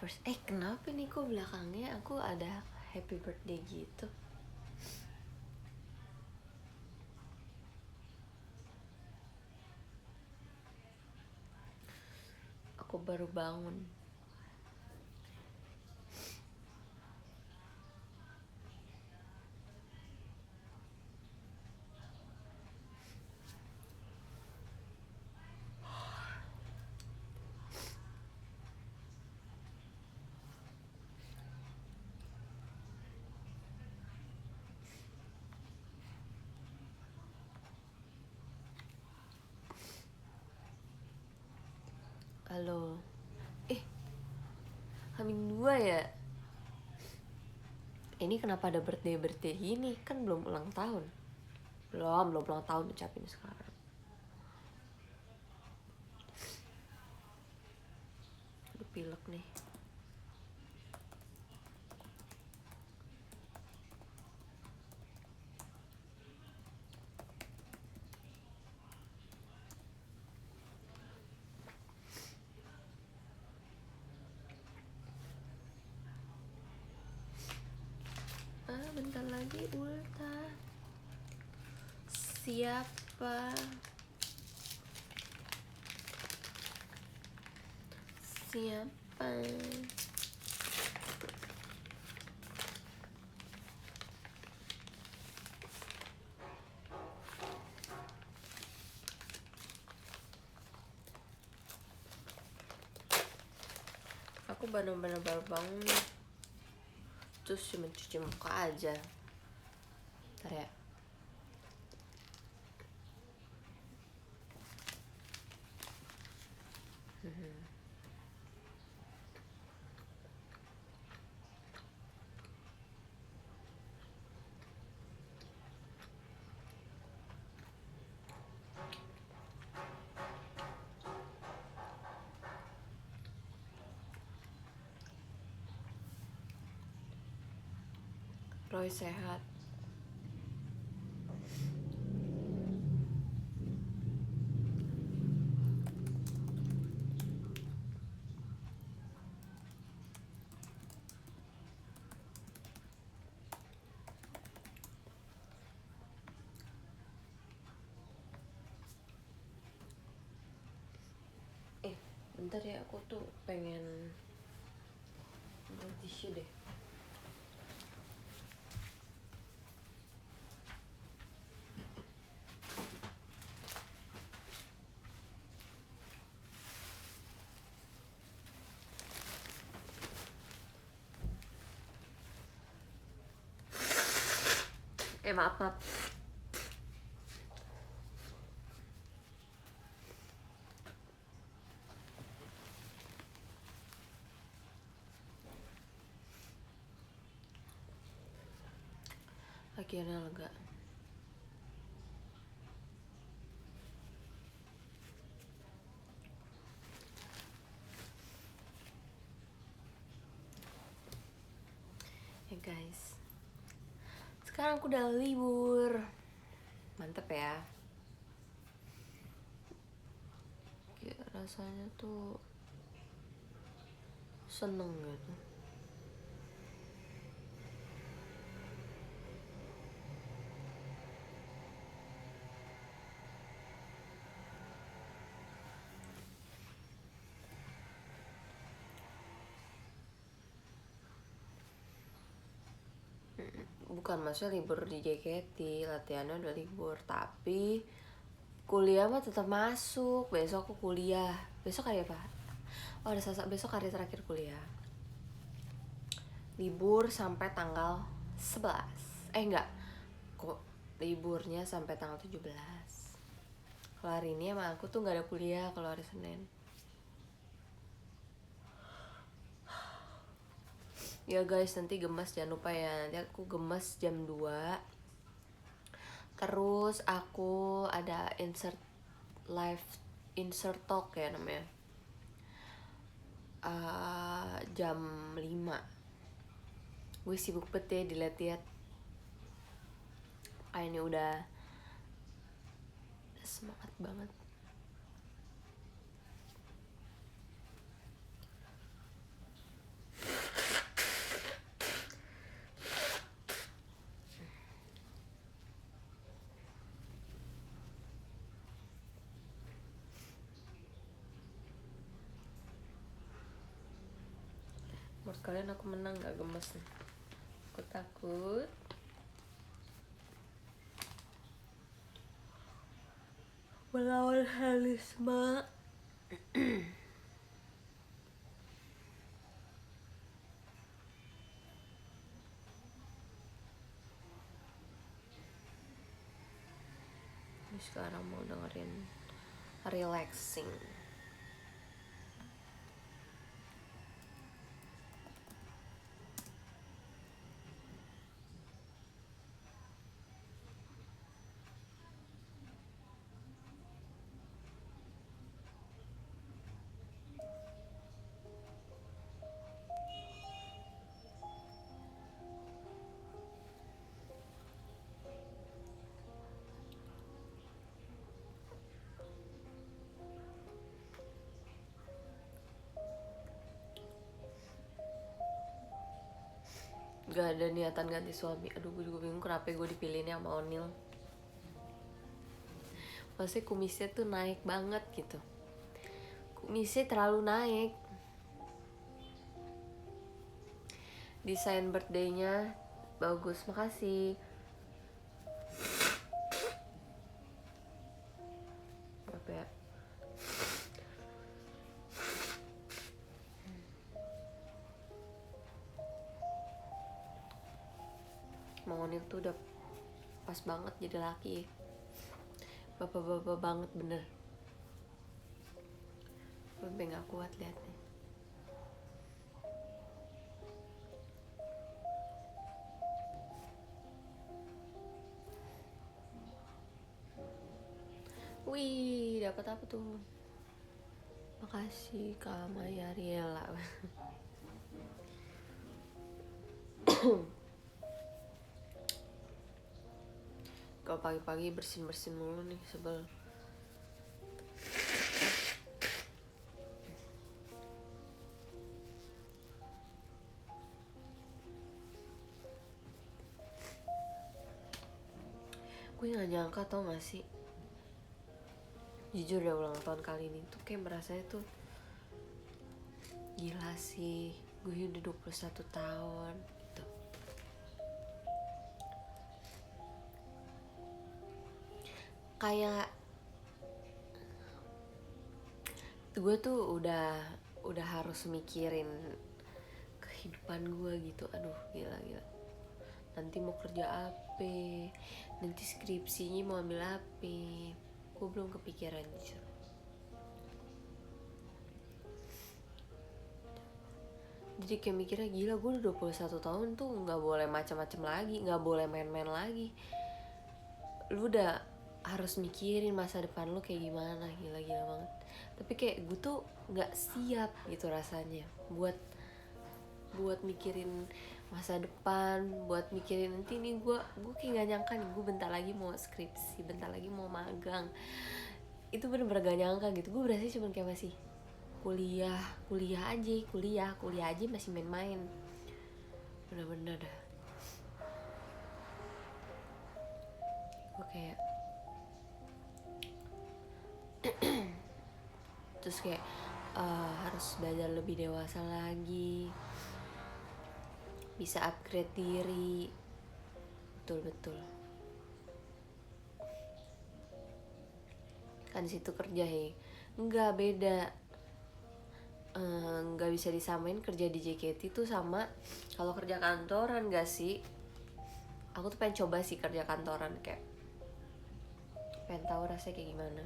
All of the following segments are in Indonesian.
first. Kenapa nih kok belakangnya aku ada happy birthday gitu? Aku baru bangun. Halo. H-2 ya? Ini kenapa ada birthday gini? Kan belum ulang tahun. Belum ulang tahun ucapin sekarang. Aduh, pilek nih. Bentar lagi ultah. Siapa aku bener-bener baru bangun nih. Terus cuma cuci muka aja. Bentar ya. Roy sehat. Bentar ya, aku tuh pengen ambil tisu deh. Maaf. Akhirnya lega. Ya guys, sekarang aku udah libur. Mantep ya. Ya, rasanya tuh seneng gitu. Bukan maksudnya libur di JKT, latihannya udah libur, tapi kuliah mah tetap masuk. Besok aku kuliah. Besok hari apa? Oh, ada Selasa. Besok hari terakhir kuliah. Libur sampai tanggal 11. Enggak. Kok liburnya sampai tanggal 17. Kalau hari ini emang aku tuh gak ada kuliah kalau hari Senin. Ya guys, nanti gemes jangan lupa ya. Nanti aku gemes jam 2. Terus aku ada insert talk ya namanya. Jam 5. Gue sibuk banget ya dilihat-lihat. Ini udah semangat banget. Menurut kalian aku menang gak gemes nih? Aku takut. Melawan Helisma. Ini sekarang mau dengerin relaxing. Gak ada niatan ganti suami. Aduh, gue juga bingung kenapa gue dipilihin sama Onil. Pasti kumisnya tuh naik banget gitu. Kumisnya terlalu naik. Desain birthday-nya bagus, makasih. Apa ya? Mang Onil tuh udah pas banget jadi laki. Bapak-bapak banget bener. Gue gak kuat liatnya. Wih, dapat apa tuh? Makasih Kak Maya Riela. Kalau pagi-pagi bersin-bersin mulu nih, sebel. Gue gak nyangka tau gak sih, jujur udah ulang tahun kali ini tuh kayak merasanya tuh gila sih, gue udah 21 tahun gitu. Kayak gue tuh udah harus mikirin kehidupan gue gitu. Aduh, gila. Nanti mau kerja apa, nanti skripsinya mau ambil apa, gue belum kepikiran jujur. Jadi kayak mikirnya gila, gue udah 21 tahun tuh gak boleh macam-macam lagi, gak boleh main-main lagi. Lu udah harus mikirin masa depan lu kayak gimana, gila banget. Tapi kayak gue tuh gak siap gitu rasanya buat mikirin masa depan, buat mikirin nanti nih gue kayak gak nyangka nih gue bentar lagi mau skripsi, bentar lagi mau magang. Itu bener-bener gak nyangka gitu. Gue berasa cuma kayak masih kuliah aja masih main-main. Bener-bener dah. Gue kayak terus kayak harus belajar lebih dewasa lagi, bisa upgrade diri. Betul kan situ kerja nggak beda, nggak bisa disamain kerja di JKT tuh sama kalau kerja kantoran. Gak sih, aku tuh pengen coba sih kerja kantoran, kayak pengen tahu rasanya kayak gimana.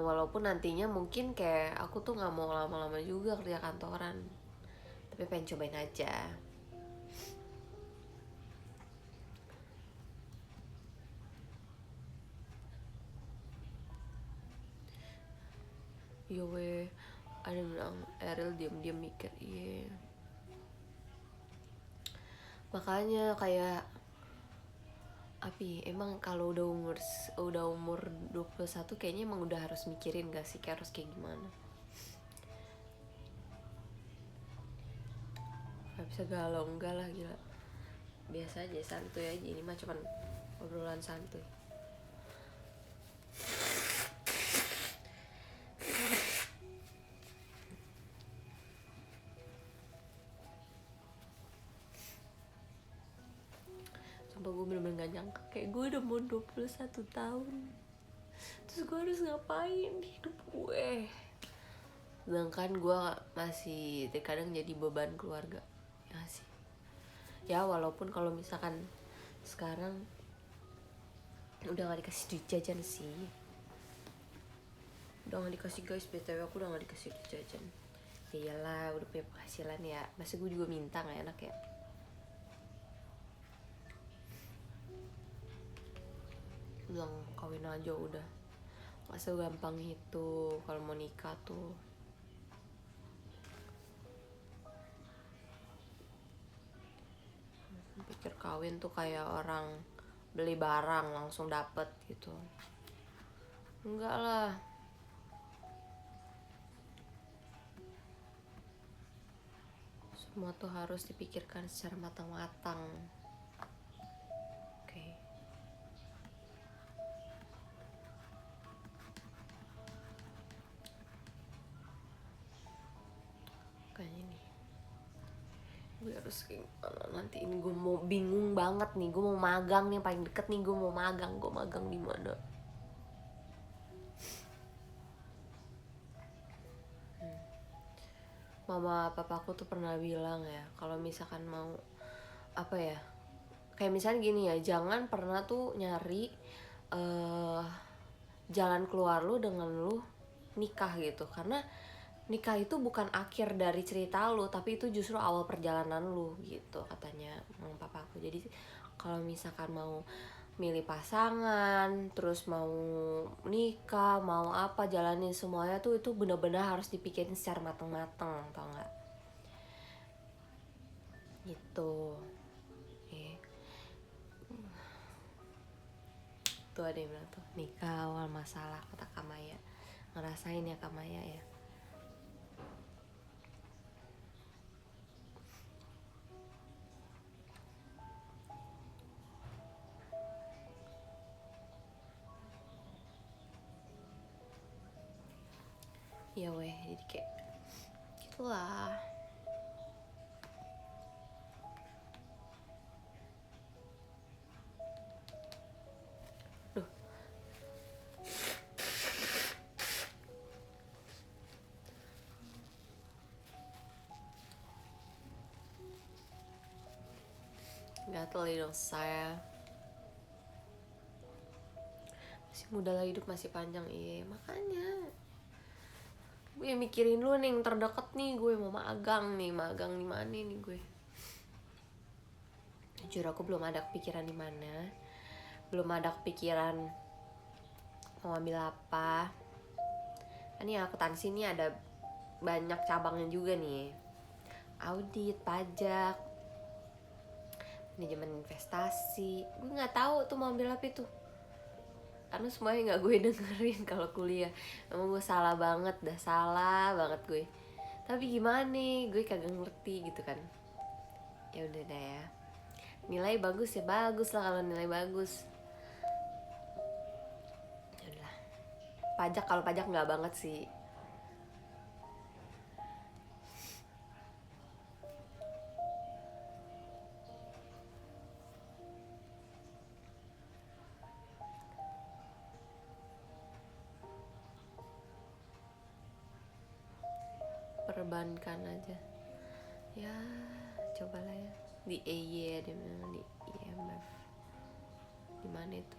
Walaupun nantinya mungkin kayak aku tuh nggak mau lama-lama juga kerja kantoran, tapi pengen cobain aja. Yo weh, ada bilang Eril diam-diam mikir. Iya, makanya kayak emang kalau udah umur 21 kayaknya emang udah harus mikirin gak sih kayak harus kayak gimana. Gak bisa galau, enggak lah, gila. Biasa aja, santuy aja. Ini mah cuman obrolan santuy. sumpah gue bener-bener gak nyangka kayak gue udah mau 21 tahun terus gue harus ngapain di hidup gue, sedangkan gue masih terkadang jadi beban keluarga ya sih. Ya walaupun kalau misalkan sekarang udah gak dikasih duit jajan sih, udah gak dikasih guys, btw aku udah gak dikasih duit jajan. Ya iyalah udah punya penghasilan ya, masa gue juga minta gak enak ya. Bilang kawin aja udah, gak segampang itu kalau mau nikah tuh. Pikir kawin tuh kayak orang beli barang langsung dapet gitu, enggak lah. Semua tuh harus dipikirkan secara matang-matang. Oke. Kayaknya nih gue harus nanti ini gue mau bingung banget nih, gue mau magang nih, paling deket nih gue mau magang. Gue magang di mana? Mama papaku tuh pernah bilang ya, kalau misalkan mau apa ya, kayak misalnya gini ya, jangan pernah tuh nyari jalan keluar lu dengan lu nikah gitu, karena nikah itu bukan akhir dari cerita lu, tapi itu justru awal perjalanan lu gitu katanya mama papaku. Jadi kalau misalkan mau milih pasangan, terus mau nikah, mau apa, jalanin semuanya tuh itu benar-benar harus dipikirin secara mateng-mateng, tau nggak? Gitu. Tuh ada yang bilang tuh, nikah awal masalah, kata Kamaya. Ngerasain ya Kamaya ya. Ya weh, jadi kayak gitulah. Duh. Gatel dong saya. Masih muda lah, hidup masih panjang. Iya makanya gue mikirin dulu nih yang terdekat nih, gue mau magang nih, magang di mana nih gue. Jujur aku belum ada kepikiran di mana, belum ada kepikiran mau ambil apa. Ini akuntansi nih ada banyak cabangnya juga nih, audit, pajak, manajemen investasi. Gue nggak tahu tuh mau ambil apa itu, karena semuanya nggak gue dengerin kalau kuliah. Emang gue salah banget, dah salah banget gue. Tapi gimana nih, gue kagak ngerti gitu kan. Ya udah deh ya. Nilai bagus ya bagus lah kalau nilai bagus. Ya udah. Pajak, kalau pajak nggak banget sih. Perbankan aja. Ya, cobalah ya. Di EY, dia bilang di IMF. Di mana itu?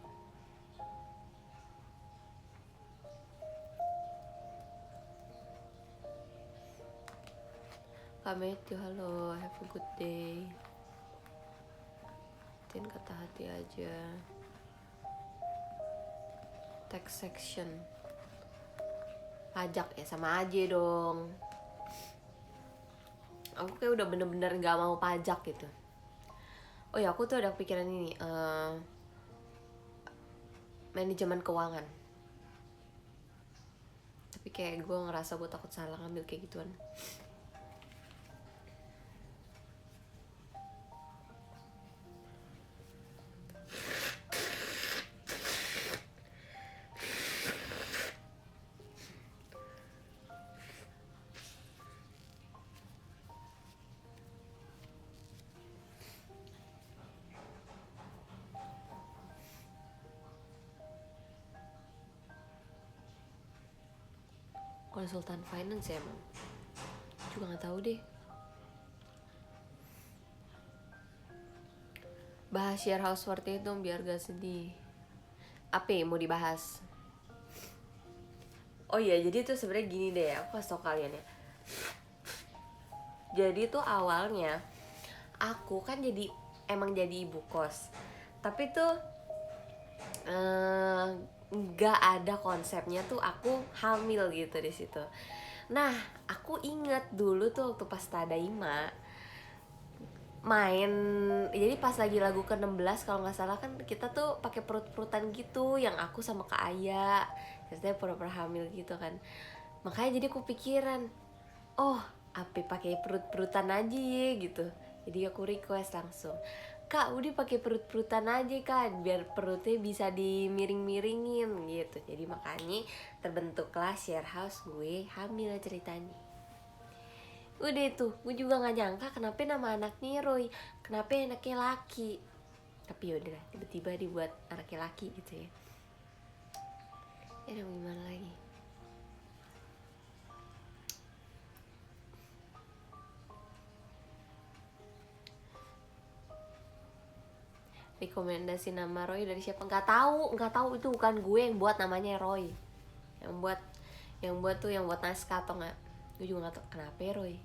Kak Matthew, halo, have a good day. Tin kata hati aja. Tax section. Pajak ya sama aja dong. Aku kayak udah bener-bener gak mau pajak gitu. Oh ya, aku tuh ada kepikiran ini, manajemen keuangan. Tapi kayak gue ngerasa gue takut salah ngambil kayak gituan. konsultan finance ya emang. Juga nggak tahu deh. Bahas share house seperti itu biar gak sedih. Apa yang mau dibahas? Oh iya, jadi tuh sebenarnya gini deh, aku kasih tau kalian ya. Jadi tuh awalnya aku kan emang jadi ibu kos, tapi tuh nggak ada konsepnya tuh aku hamil gitu di situ. Nah, aku inget dulu tuh waktu pas Tadaima main, jadi pas lagi lagu ke-16 kalau nggak salah kan kita tuh pakai perut-perutan gitu, yang aku sama Kak Aya ceritanya pura-pura hamil gitu kan. Makanya jadi aku pikiran, oh apa pakai perut-perutan aja ya gitu. Jadi aku request langsung, Kak udah pakai perut-perutan aja kan biar perutnya bisa dimiring-miringin gitu. Jadi makanya terbentuklah share house gue hamil ceritanya. Udah itu, gue juga gak nyangka kenapa nama anaknya Roy, kenapa anaknya laki. Tapi yaudah, tiba-tiba dibuat anaknya laki gitu ya. Ya udah gimana lagi. Rekomendasi nama Roy dari siapa? Nggak tahu, itu bukan gue yang buat namanya Roy. Yang buat tuh yang buat naskah atau nggak? Gue juga nggak tahu kenapa ya Roy.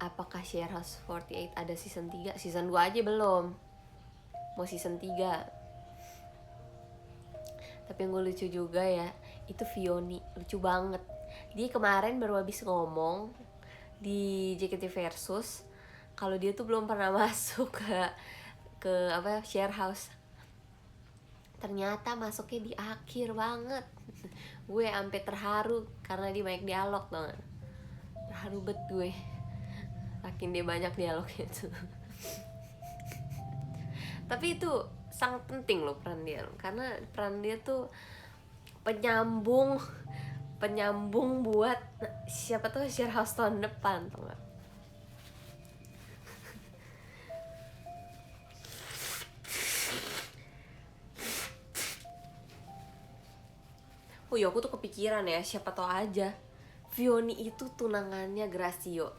Apakah Share House 48 ada season 3? Season 2 aja belum. Mau season 3. Tapi yang gue lucu juga ya, itu Vioni, lucu banget. Dia kemarin baru habis ngomong di JKT Versus kalau dia tuh belum pernah masuk ke apa share house. Ternyata masuknya di akhir banget. Gue sampai terharu karena dia banyak dialog tuh. Terharu bet gue. Saking dia banyak dialognya tuh. Tapi itu sangat penting loh peran dia, karena peran dia tuh penyambung buat siapa tuh share house tahun depan, tau gak? Oh iya, aku tuh kepikiran ya, siapa tau aja Vioni itu tunangannya Gracio.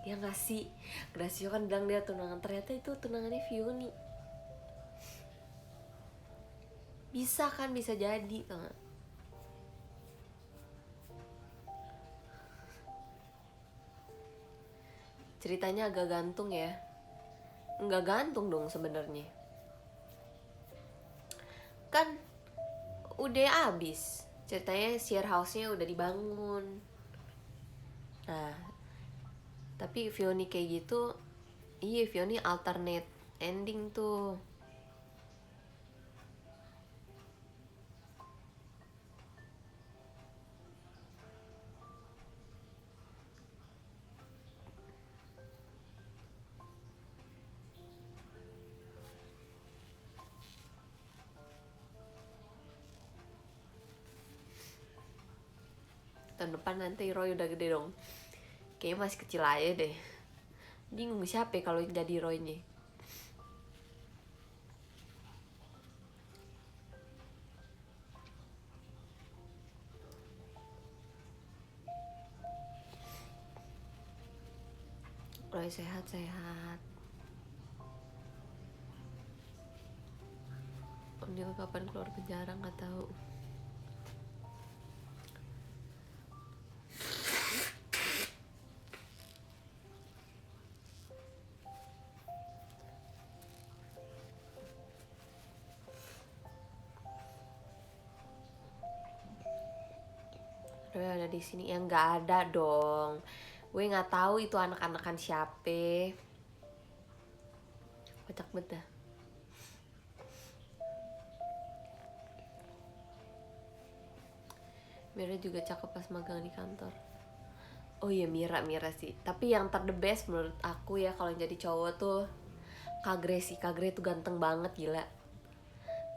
Ya gak sih? Gracio kan bilang dia tunangan, ternyata itu tunangannya Vioni. Bisa kan, bisa jadi tau gak? Ceritanya agak gantung ya. Nggak gantung dong sebenarnya. Kan udah abis. Ceritanya share house-nya udah dibangun. Nah, tapi Vioni kayak gitu, iya Vioni alternate ending tuh. Tahun depan nanti Roy udah gede dong. Kayaknya masih kecil aja deh. Bingung siapa kalau jadi Roy-nya. Roy sehat-sehat. Dia kapan keluar penjara nggak tahu. Roy ada di sini, yang nggak ada dong. Gue nggak tahu itu anak-anakan siapa. Kocak banget dah. Mira juga cakep pas magang di kantor. Oh iya, Mira sih. Tapi yang the best menurut aku ya kalau jadi cowok tuh Kagre sih. Kagre tuh ganteng banget, gila.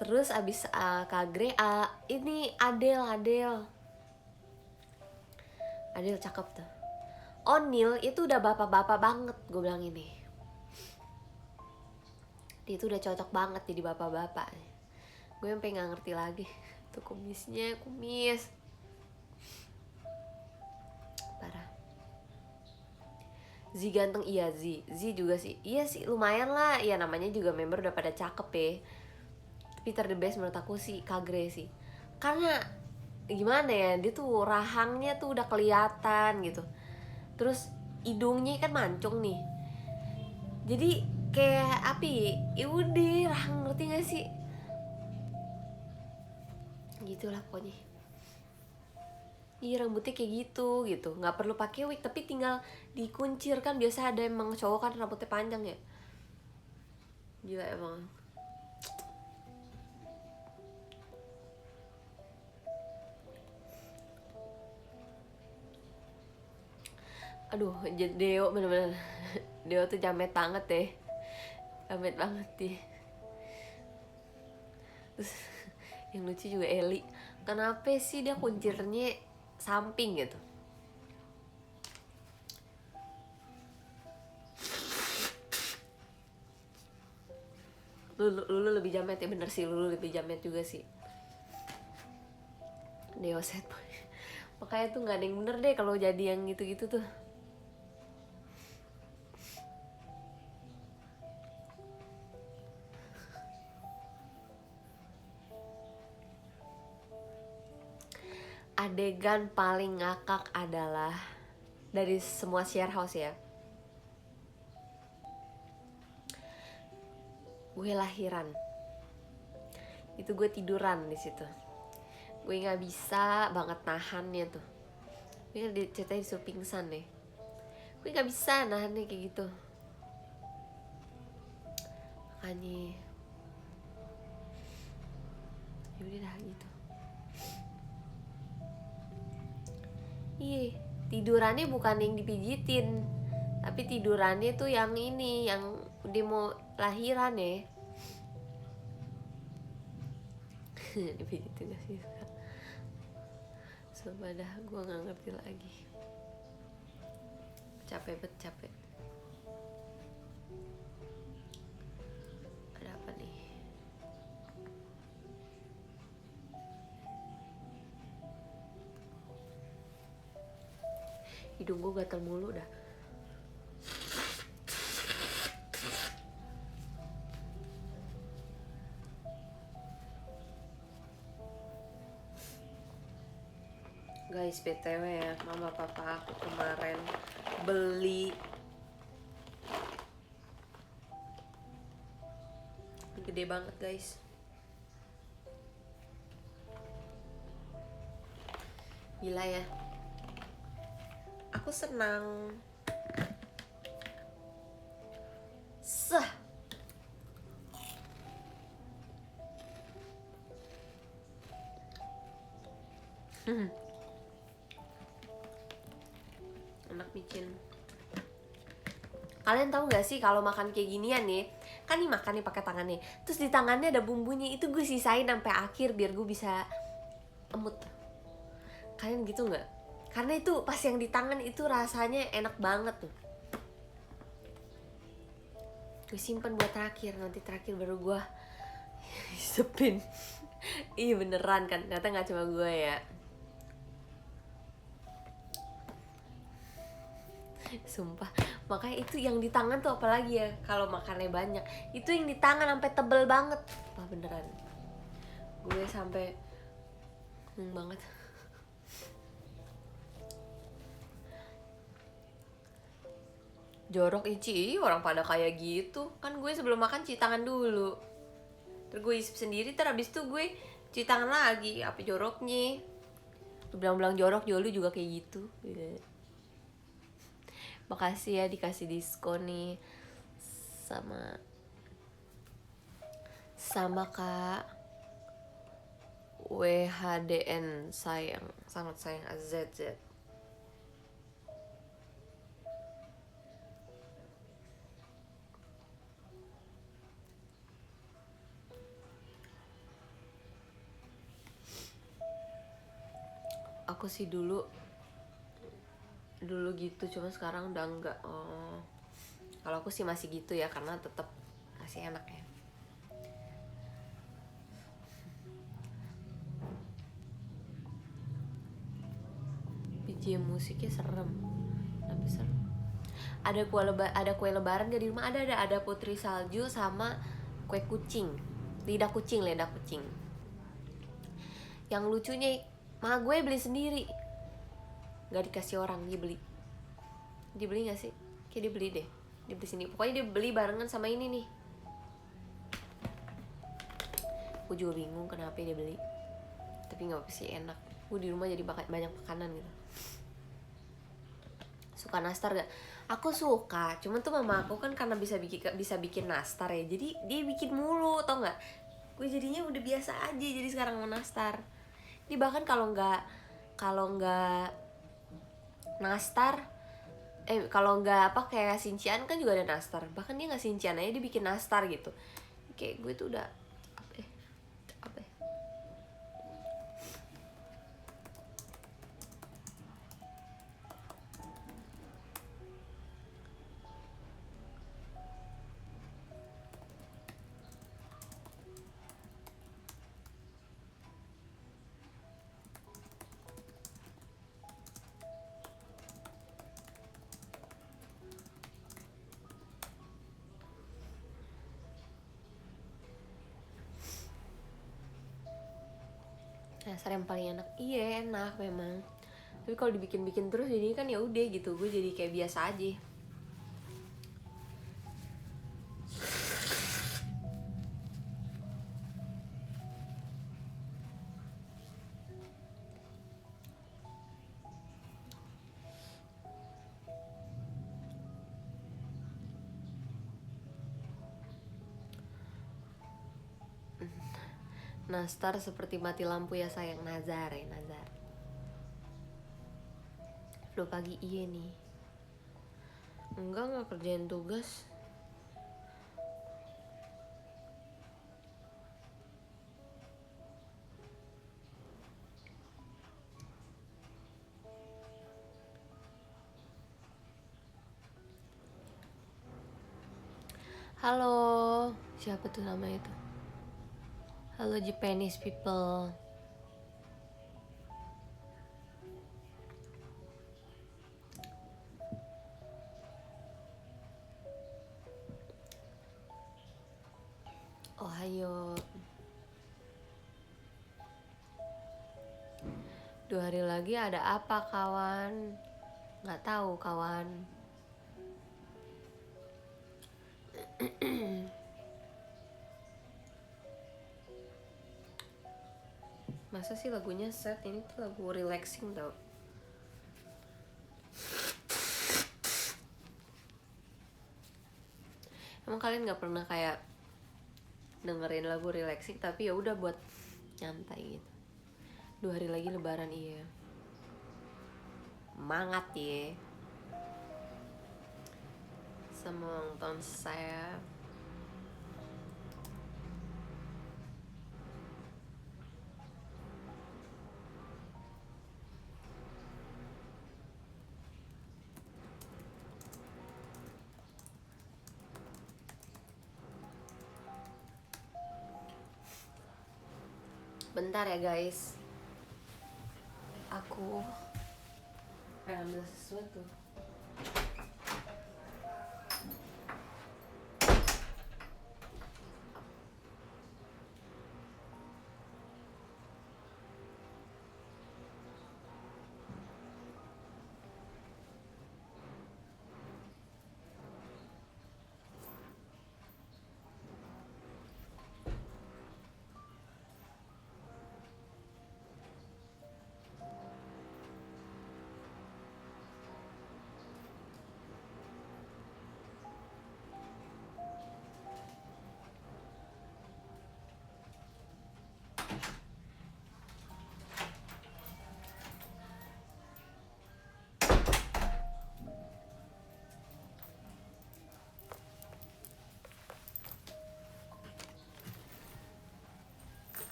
Terus abis Kagre ini Adele cakep tuh. O'Neil itu udah bapak-bapak banget, gue bilang ini. Dia tuh udah cocok banget jadi bapak-bapak. Gue sampai nggak ngerti lagi tuh kumisnya, kumis parah. Z ganteng, iya Z juga sih, iya sih lumayan lah ya, namanya juga member udah pada cakep ya. Tapi the best menurut aku sih Kagre sih, karena gimana ya, dia tuh rahangnya tuh udah kelihatan gitu, terus hidungnya kan mancung nih, jadi kayak api ya udah rahang, ngerti gak sih, gitulah pokoknya. Iya rambutnya kayak gitu nggak perlu pakai wig, tapi tinggal dikuncir kan, biasa ada emang cowok kan rambutnya panjang ya, gila emang. Aduh Deo bener-bener Deo tuh jamet banget deh, jamet banget deh. Terus yang lucu juga Eli, kenapa sih dia kuncirnya samping gitu. Lulu lebih jamet ya, bener sih, Lulu lebih jamet juga sih. Deo set boy, makanya tuh nggak ada yang bener deh kalau jadi yang gitu-gitu tuh. Adegan paling ngakak adalah dari semua share house ya, gue lahiran itu, gue tiduran di situ, gue nggak bisa banget nahannya tuh. Gue kan ceritanya disuruh pingsan deh, gue nggak bisa nahannya kayak gitu, makanya ya udah dah gitu. Iya, tidurannya bukan yang dipijitin, tapi tidurannya tuh yang ini, yang udah mau lahiran ya. Dipijitin gak sih? Sumpah dah, gue gak ngerti lagi. Capek bet, capek. Ada apa nih? Hidung gue gatel mulu dah. Guys, BTW ya, mama papa aku kemarin beli gede banget guys, gila ya, aku senang. Enak micin. Kalian tahu nggak sih kalau makan kayak ginian nih, kan nih makan nih pakai tangannya, terus di tangannya ada bumbunya, itu gue sisain sampai akhir biar gue bisa emut. Kalian gitu nggak? Karena itu pas yang di tangan itu rasanya enak banget tuh. Gue simpen buat terakhir, nanti terakhir baru gue hisepin. Iya beneran kan, ternyata nggak cuma gue ya. Sumpah, makanya itu yang di tangan tuh apalagi ya, kalau makannya banyak itu yang di tangan sampai tebel banget. Wah beneran, gue sampai banget. Jorok Ici, orang pada kayak gitu kan. Gue sebelum makan cuci tangan dulu, terus gue isep sendiri, terus abis itu gue cuci tangan lagi. Apa joroknya? Lu bilang-bilang jorok, lu juga kayak gitu. Makasih ya dikasih diskon nih sama Kak WHDN, sayang, sangat sayang AZZ. Aku sih dulu gitu, cuma sekarang udah enggak. Kalau aku sih masih gitu ya, karena tetap masih enak ya. jam musiknya serem. Tapi serem. Ada kue lebaran gak di rumah? Ada putri salju sama kue kucing. Lidah kucing. Yang lucunya mah gue beli sendiri. Gak dikasih orang, dia beli. Dia beli gak sih? Kayak dia beli deh. Dia beli sini. Pokoknya dia beli barengan sama ini nih. Gue juga bingung kenapa dia beli. Tapi gak apa sih, enak. Gue di rumah jadi banyak makanan gitu. Suka nastar gak? Aku suka, cuman tuh mama aku kan karena bisa bikin nastar ya, jadi dia bikin mulu, tau nggak? Gue jadinya udah biasa aja, jadi sekarang mau nastar. Dia bahkan kalau nggak nastar, kalau nggak apa kayak Sincian kan juga ada nastar. Bahkan dia nggak Sincian aja dia bikin nastar gitu. Kayak gue tuh udah apa ya? Nastar yang paling enak. Iya enak memang. Tapi kalau dibikin terus jadi kan ya udah gitu, gue jadi kayak biasa aja. Nastar seperti mati lampu ya sayang. Nazar. Lu pagi iya nih. Enggak kerjain tugas. Halo, siapa tuh namanya tuh? Halo Japanese people. Ohayo. 2 hari lagi ada apa kawan? Nggak tahu kawan. Masa sih lagunya sad? Ini tuh lagu relaxing tau. Emang kalian nggak pernah kayak dengerin lagu relaxing tapi ya udah buat nyantai gitu? 2 hari lagi lebaran iya. Semangat ya. Sama ulang tahun saya. Bentar ya guys. Aku pengen ambil sesuatu.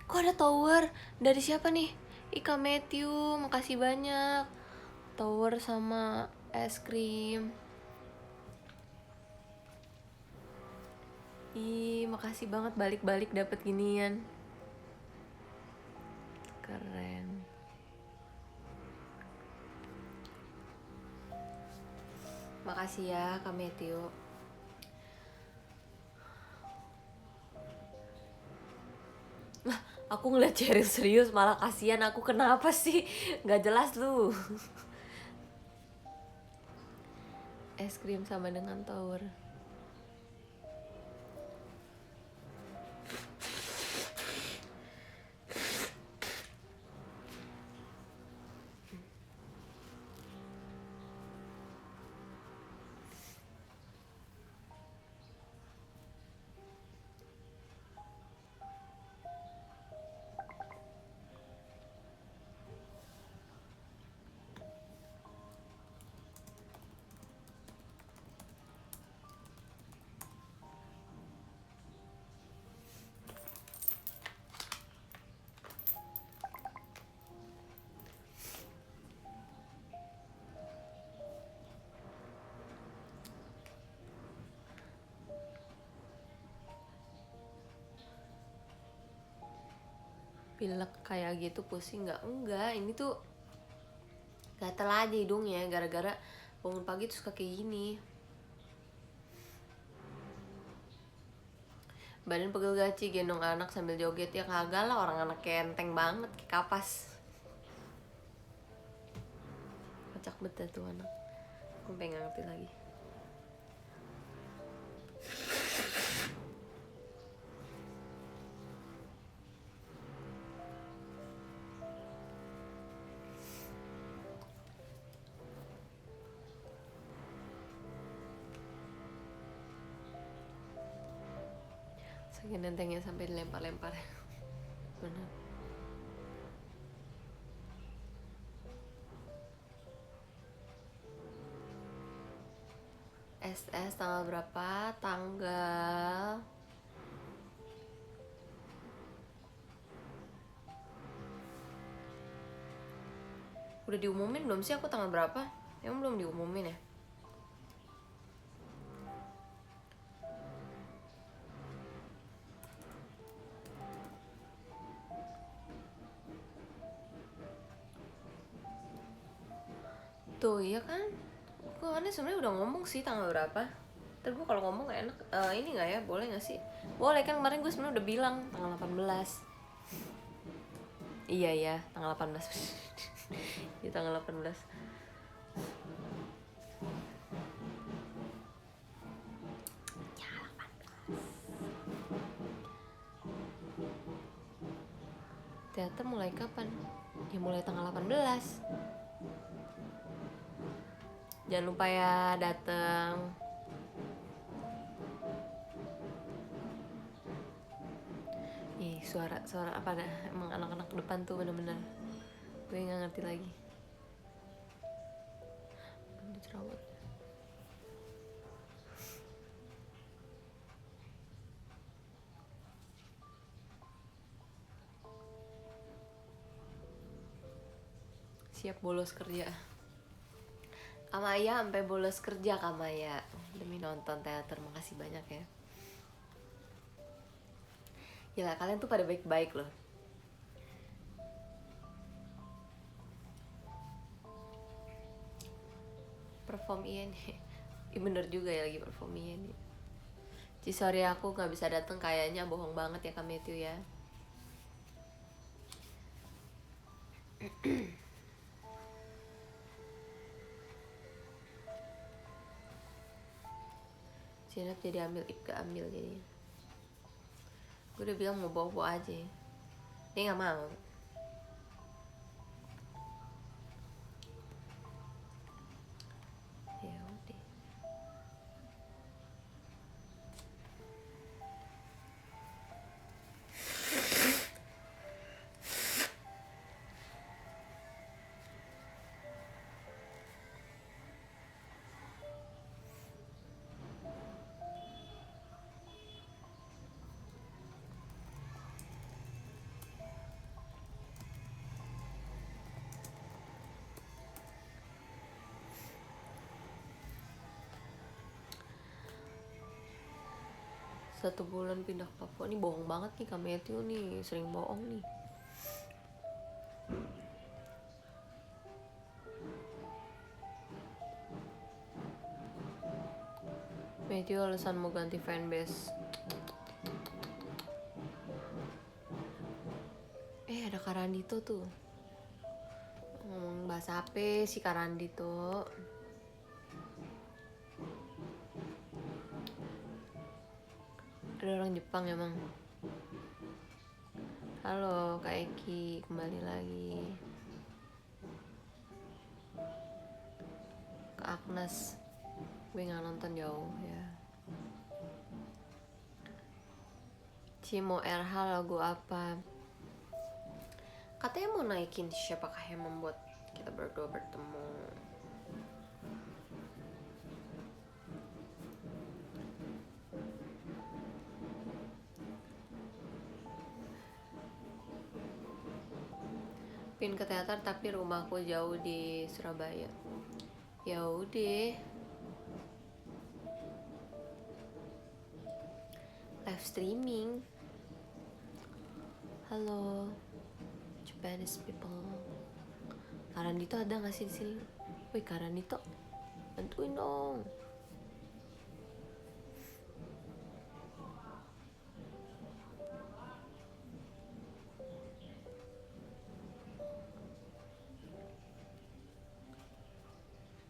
Kok ada tower? Dari siapa nih? Ika Matthew, makasih banyak. Tower sama es krim. Ih, makasih banget balik-balik dapet ginian. Keren. Makasih ya Kak Matthew. Lah, aku ngeliat Cheryl serius malah kasihan aku, kenapa sih? Gak jelas lu. Es krim sama dengan tower. Pilek kayak gitu pusing nggak? Enggak, ini tuh gatel aja hidungnya gara-gara bangun pagi terus kayak gini. Badan pegel gaci, gendong anak sambil joget. Ya kagak lah, orang anak kenteng banget kayak kapas. Kocak banget tuh anak. Aku pengen ngerti lagi. Saking nentengnya sampai dilempar-lempar. Bener. SS tanggal berapa? Tanggal udah diumumin belum sih aku tanggal berapa? Emang belum diumumin ya? Tuh iya kan? Gue aneh sebenarnya udah ngomong sih tanggal berapa. Ntar gue kalau ngomong gak enak, ini gak ya? Boleh gak sih? Boleh kan, kemarin gue sebenarnya udah bilang tanggal 18. Iya ya, tanggal 18. Di tanggal 18. Ya, 18. Teater mulai kapan? Ya mulai tanggal 18. Jangan lupa ya dateng. Ih, suara apa dah? Emang anak-anak depan tuh bener-bener gue nggak ngerti lagi. Bantu jerawat. Siap bolos kerja. Kamaya sampai bolos kerja Kamaya demi nonton teater. Makasih banyak ya. Gila, kalian tuh pada baik-baik loh. Perform Ian. Ih, bener juga ya lagi perform Ian. Ci sorry aku gak bisa dateng, kayaknya bohong banget ya Kak Matthew ya. Sinap jadi ambil, Ipka ambil jadinya. Gue udah bilang mau bawa aja. Dia gak mau. Ya udah. 1 bulan pindah ke Papua. Nih bohong banget nih Kak Matthew nih, sering bohong nih. Matthew alasan mau ganti fanbase. Ada Karandito tuh. Ngomong bahasa apa si Karandito? Ada orang Jepang emang. Halo Kak Eki, kembali lagi. Kak Agnes, gue gak nonton jauh ya. Cimo RH lagu apa? Katanya mau naikin Siapakah yang membuat kita berdua bertemu. Pin ke teater tapi rumahku jauh di Surabaya. Ya udah. Live streaming. Halo Japanese people. Karandito ada nggak sih di sini? Woi Karandito, bantuin dong.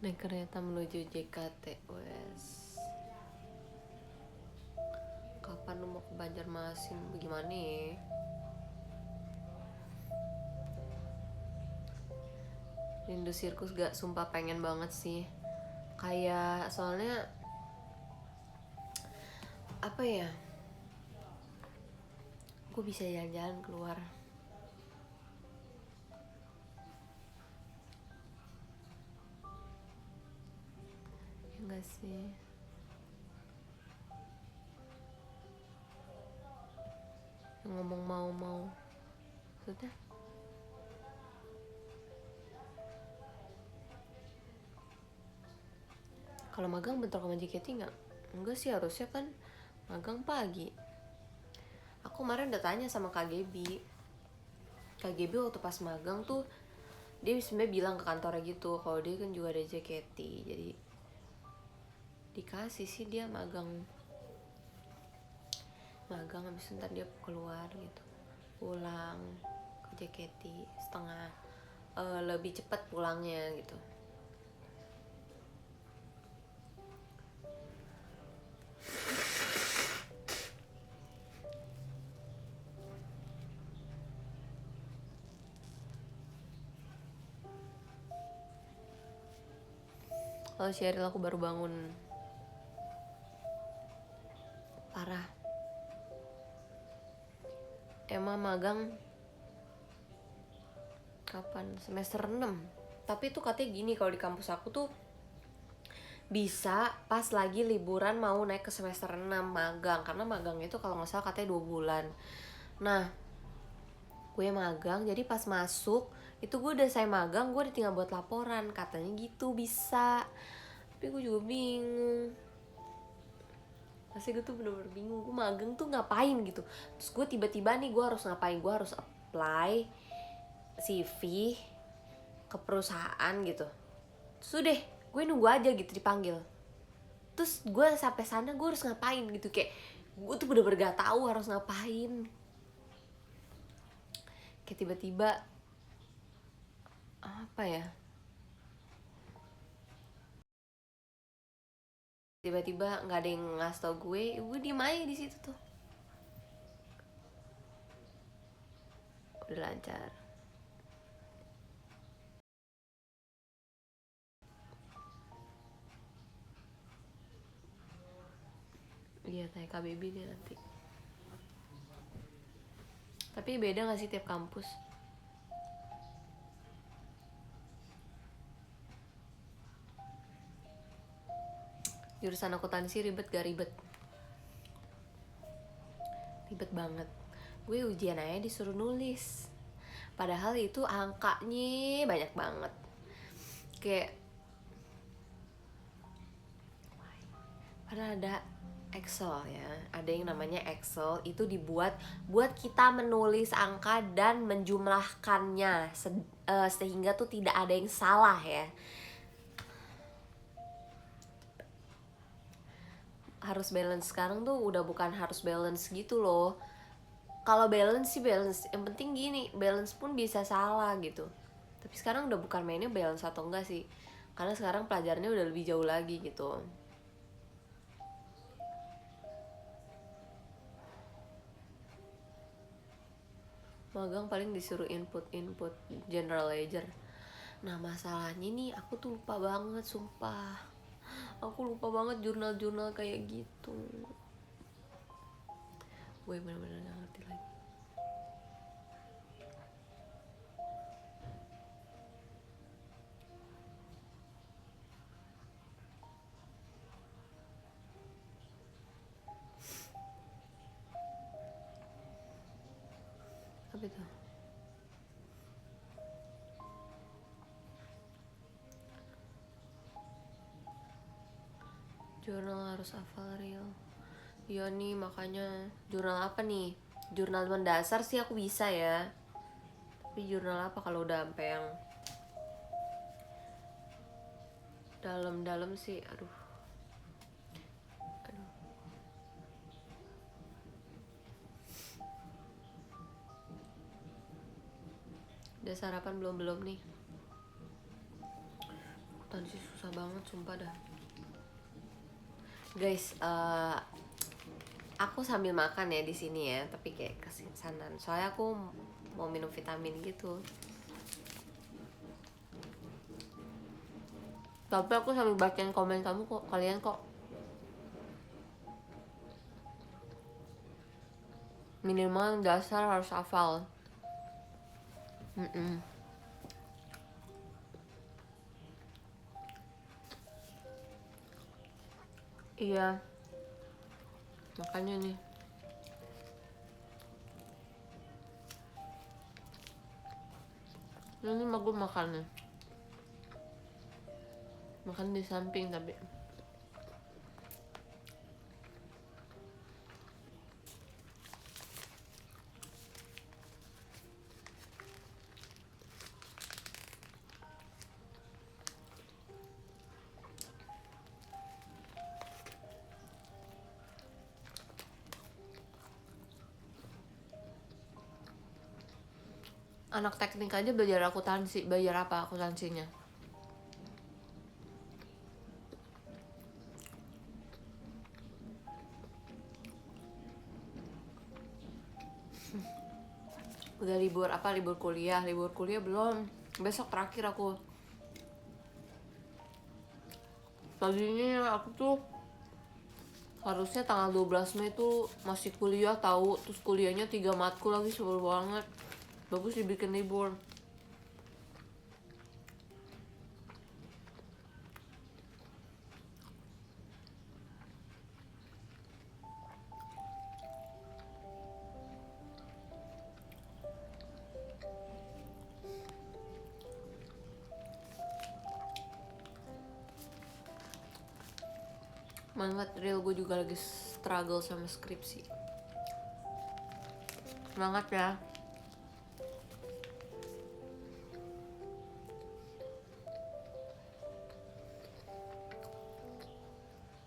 Naik kereta menuju JKT wes. Kapan lu mau ke Banjarmasin? Bagaimana ya? Rindu sirkus gak? Sumpah pengen banget sih. Kayak soalnya apa ya? Gue bisa jalan-jalan keluar. Ya enggak sih? Yang ngomong mau sudah. Kalau magang bentrok sama JKT nggak? Enggak sih, harusnya kan magang pagi. Aku kemarin udah tanya sama Kak Gebi. Kak Gebi waktu pas magang tuh dia sebenarnya bilang ke kantornya gitu kalau dia kan juga ada JKT, jadi dikasih sih dia magang habis itu ntar dia keluar gitu, pulang ke JKT setengah lebih cepat pulangnya gitu. Kalau Sheryl aku baru bangun. Parah. Emang magang kapan? Semester 6. Tapi tuh katanya gini, kalau di kampus aku tuh bisa pas lagi liburan mau naik ke semester 6 magang. Karena magang itu kalau gak salah katanya 2 bulan. Nah, gue magang, jadi pas masuk itu gue udah saya magang, gue udah tinggal buat laporan. Katanya gitu bisa. Tapi gue juga bingung. Pasti gue tuh bener-bener bingung, gue magang tuh ngapain gitu. Terus gue tiba-tiba nih gue harus ngapain, gue harus apply CV ke perusahaan gitu. Terus udah gue nunggu aja gitu dipanggil. Terus gue sampai sana gue harus ngapain gitu, kayak gue tuh bener-bener gak tahu harus ngapain. Kayak tiba-tiba apa ya, tiba-tiba nggak ada yang ngasih tau gue diem aja di situ tuh. Udah lancar. Iya, tanya KBB deh nanti. Tapi beda gak sih tiap kampus? Jurusan akuntansi ribet gak ribet? Ribet banget. Gue ujian aja disuruh nulis, padahal itu angkanya banyak banget. Kayak padahal ada Excel ya, ada yang namanya Excel, itu dibuat buat kita menulis angka dan menjumlahkannya sehingga tuh tidak ada yang salah ya. Harus balance sekarang tuh udah bukan harus balance gitu loh. Kalau balance sih balance, yang penting gini, balance pun bisa salah gitu. Tapi sekarang udah bukan mainnya balance atau enggak sih, karena sekarang pelajarannya udah lebih jauh lagi gitu. Magang paling disuruh input general ledger. Nah masalahnya nih, aku tuh lupa banget, sumpah. Aku lupa banget jurnal-jurnal kayak gitu. Gue bener-bener gak ngerti lagi. Apa itu? Jurnal harus hafal real. Iya nih, makanya jurnal apa nih? Jurnal mendasar sih aku bisa ya. Tapi jurnal apa kalau udah sampai yang dalam-dalam sih, aduh. Udah sarapan belum nih? Tadi sih susah banget, sumpah dah. Guys, aku sambil makan ya di sini ya, tapi kayak kesinsanan. Soalnya aku mau minum vitamin gitu. Tapi aku sambil bacain komen kamu kok, kalian kok. Minimal dasar harus hafal. Iya, makanya nih. Ini mah gue makan nih. Makan di samping tapi. Anak teknik aja belajar akuntansi, belajar apa akuntansinya? Udah libur apa? Libur kuliah belum. Besok terakhir aku. Tadinya aku tuh harusnya tanggal 12 Mei tuh masih kuliah tahu, terus kuliahnya 3 matkul lagi, sebel banget. Bagus dibikin libur. Semangat real, gue juga lagi struggle sama skripsi. Semangat ya.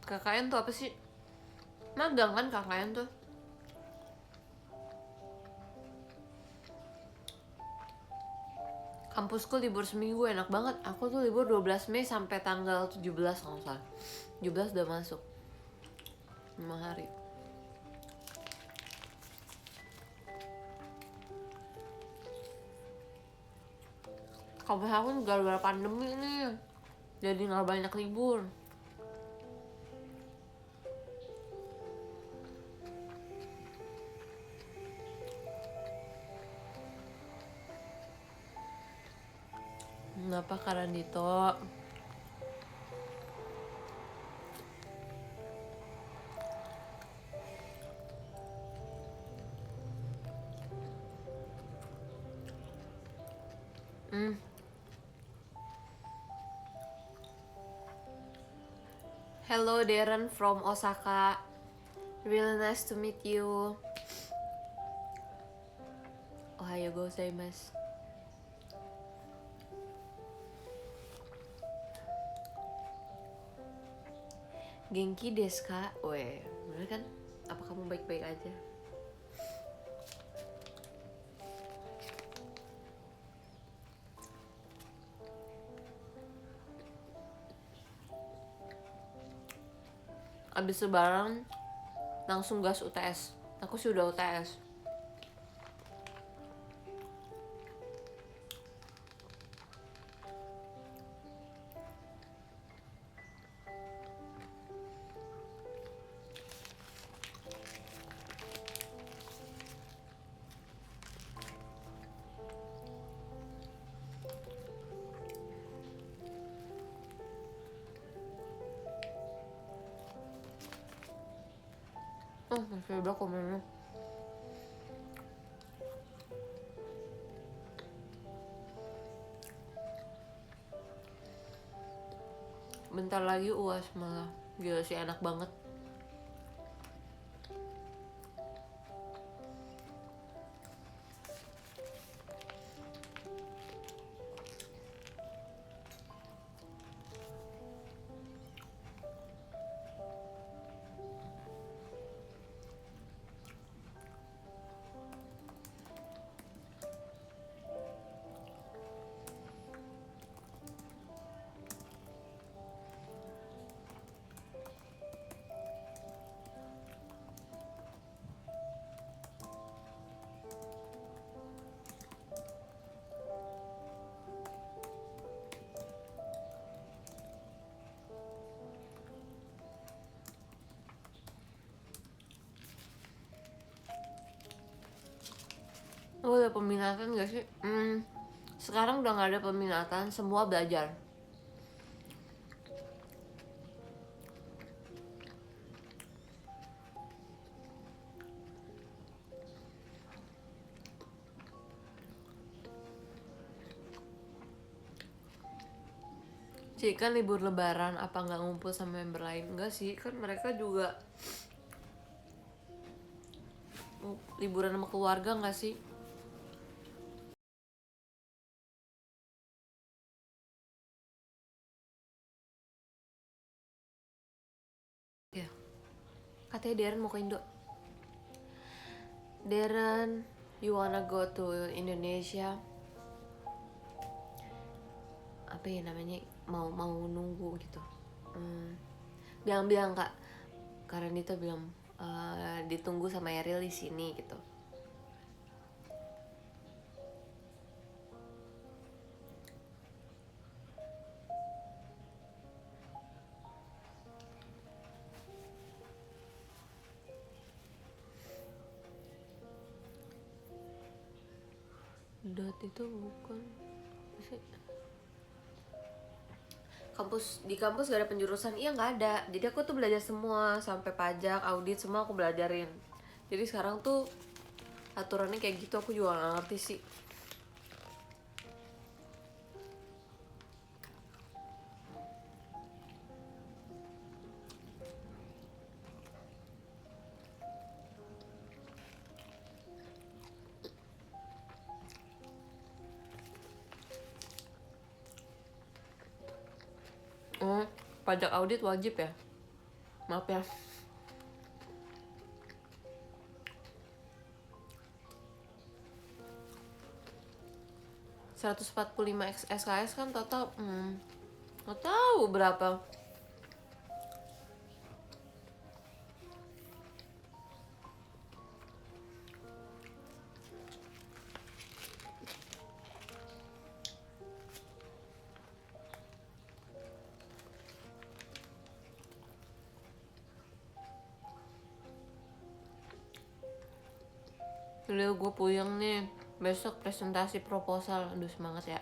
KKN tuh apa sih? Magang kan KKN tuh? Kampusku libur seminggu, enak banget. Aku tuh libur 12 Mei sampai tanggal 17 kalau nggak salah. 17 udah masuk 5 hari. Kampus aku gara-gara pandemi nih, jadi nggak banyak libur. Kenapa Karandito? Hello Darren from Osaka. Really nice to meet you. Ohayo gozaimasu. Genki desu ka? Weh, bener kan? Apa kamu baik-baik aja? Abis lebaran langsung gas UTS. Aku sih udah UTS. Oh, masih udah komennya. Bentar lagi UAS malah. Gila sih, enak banget. Oh, ada peminatan gak sih? Sekarang udah gak ada peminatan, semua belajar. Cik, kan libur lebaran, apa nggak ngumpul sama member lain? Enggak sih, kan mereka juga liburan sama keluarga nggak sih? Ya, katanya Darren mau ke Indo. Darren, you wanna go to Indonesia? Apa ya namanya? Mau nunggu gitu. Bilang-bilang Kak, karena Dita bilang ditunggu sama Ariel di sini gitu. Dot itu bukan sih. Di kampus gak ada penjurusan, iya nggak ada. Jadi aku tuh belajar semua, sampai pajak, audit, semua aku belajarin. Jadi sekarang tuh aturannya kayak gitu, aku juga nggak ngerti sih. Pajak audit wajib ya? Maaf ya. 145 SKS kan total nggak tahu berapa. Udah gue puyeng nih, besok presentasi proposal. Aduh, semangat ya.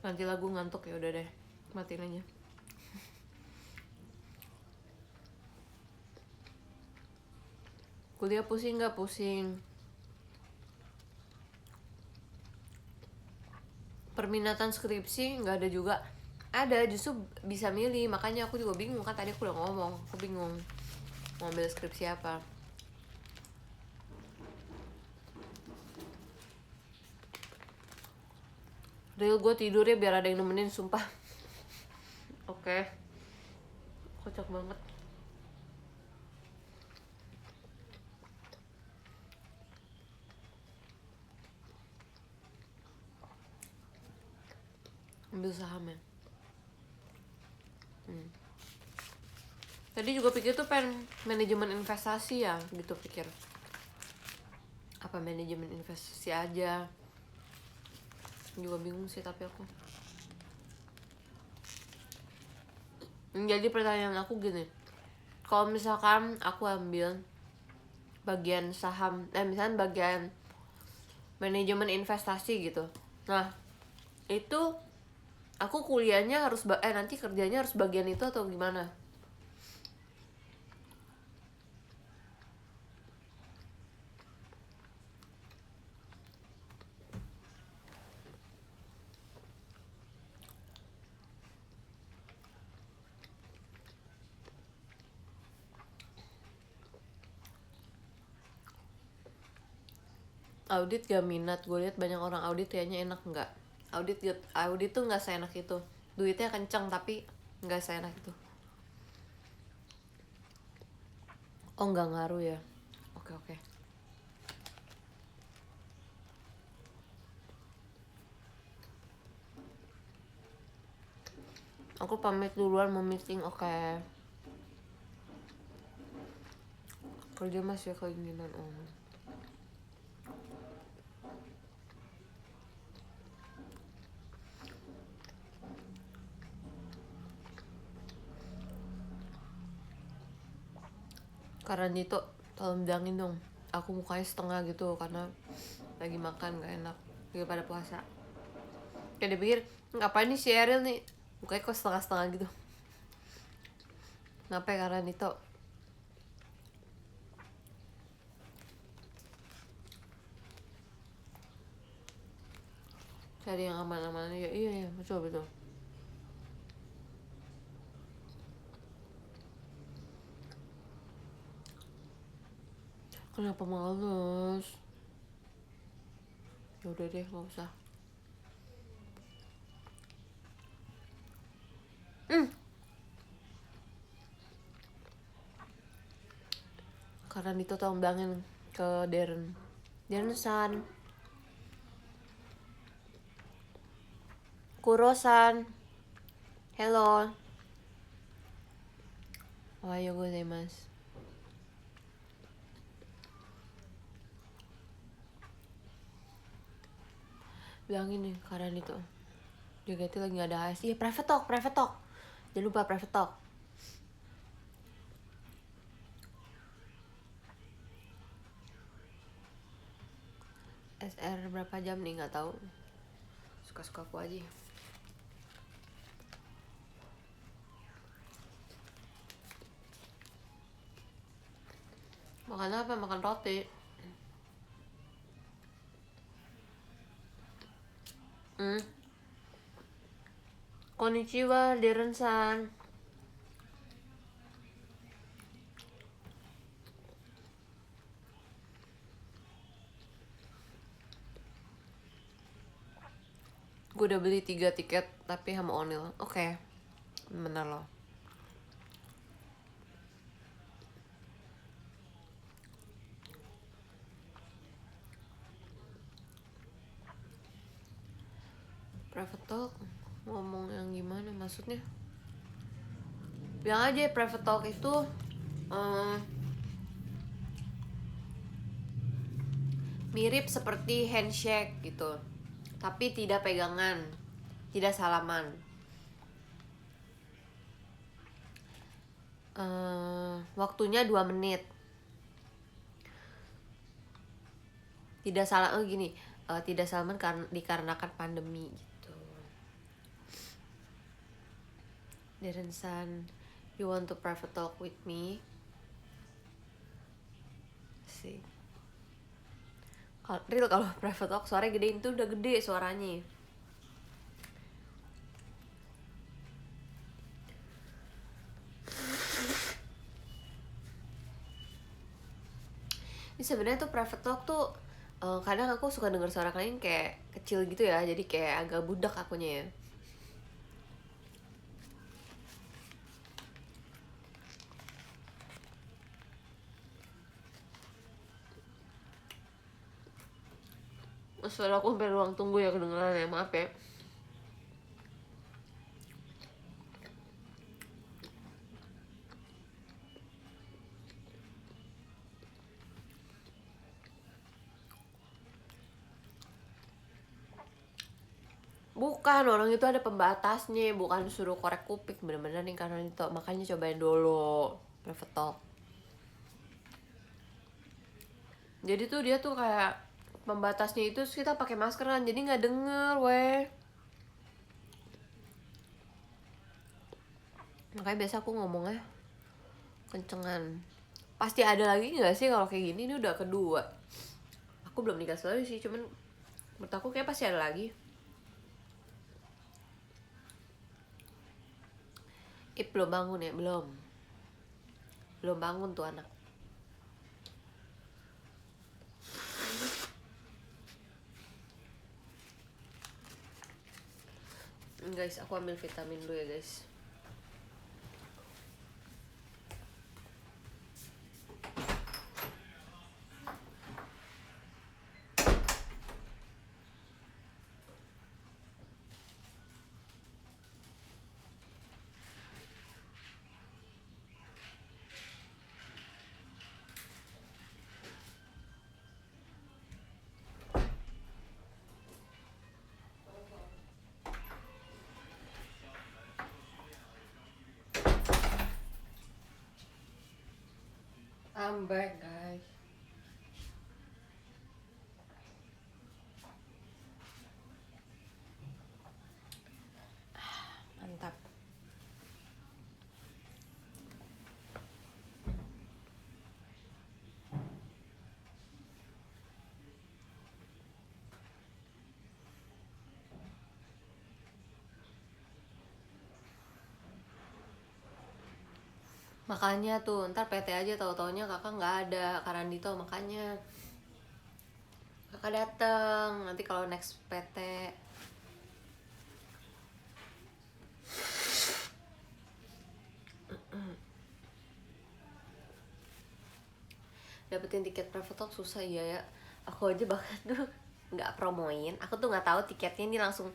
Nanti lagu ngantuk, ya udah deh, matiin aja. Kuliah pusing nggak? Pusing. Perminatan skripsi nggak ada juga. Ada, justru bisa milih. Makanya aku juga bingung kan, tadi aku udah ngomong, aku bingung mau ambil skripsi apa. Real gue tidur ya biar ada yang nemenin, sumpah. Oke. Kocak banget. Ambil saham ya. Tadi juga pikir tuh pengen manajemen investasi ya, gitu pikir. Apa manajemen investasi aja. Juga bingung sih tapi aku. Jadi pertanyaan aku gini. Kalau misalkan aku ambil bagian saham, misalnya bagian manajemen investasi gitu. Nah, itu aku kuliahnya harus nanti kerjanya harus bagian itu atau gimana? Audit gak minat, gue liat banyak orang audit kayaknya enak nggak? Audit tuh nggak seenak itu, duitnya kenceng tapi nggak seenak itu. Oh nggak ngaruh ya? Oke. Aku pamit duluan, mau meeting. Oke. Kerja masih keinginan om. Karena itu tolong bilangin dong, aku mukanya setengah gitu karena lagi makan gak enak, lagi pada puasa. Kayak dia pikir ngapain nih si Ariel nih mukanya kok setengah-setengah gitu. Kenapa ya? Karena itu cari yang aman-aman ya. Iya betul. Kenapa males? Ya udah deh, nggak usah. Karena itu tolong bilangin ke Darren san, Kuro-san, hello, ohayo gozaimasu. Bilangin nih karena itu JKT lagi gak ada HS. Iya, private talk jangan lupa private talk. SR berapa jam nih, nggak tahu, suka-suka aku aja. Makan apa? Makan roti. Konnichiwa Darren san. Gue udah beli 3 tiket tapi sama Onil. Oke. Bener loh. Private talk ngomong yang gimana maksudnya? Bilang aja private talk itu mirip seperti handshake gitu, tapi tidak pegangan, tidak salaman. Waktunya 2 menit. Tidak salah, gini, tidak salaman dikarenakan pandemi gitu. Darren san, you want to private talk with me? Sih. Real kalau private talk suaranya gedein tuh udah gede suaranya. Ini sebenarnya tuh private talk tuh kadang aku suka denger suara kalian kayak kecil gitu ya, jadi kayak agak budak akunya ya. Suara aku sampai ruang tunggu ya kedengeran ya, maaf ya. Bukan, orang itu ada pembatasnya, bukan suruh korek kuping bener-bener nih karena itu. Makanya cobain dulu private talk. Jadi tuh dia tuh kayak pembatasnya itu kita pakai maskeran, jadi nggak denger weh. Makanya biasa aku ngomongnya kencengan. Pasti ada lagi nggak sih kalau kayak gini? Ini udah kedua. Aku belum dikasih lagi sih, cuman menurut aku kayak pasti ada lagi. Belum bangun ya? Belum bangun tuh anak. Guys, aku ambil vitamin dulu ya guys. I'm back guys. Mantap. Makanya tuh ntar PT aja tahu-taunya kakak nggak ada Karandito, makanya kakak dateng nanti kalau next PT. Dapetin tiket private talk susah ya. Aku aja bahkan tuh nggak promoin, aku tuh nggak tahu tiketnya ini langsung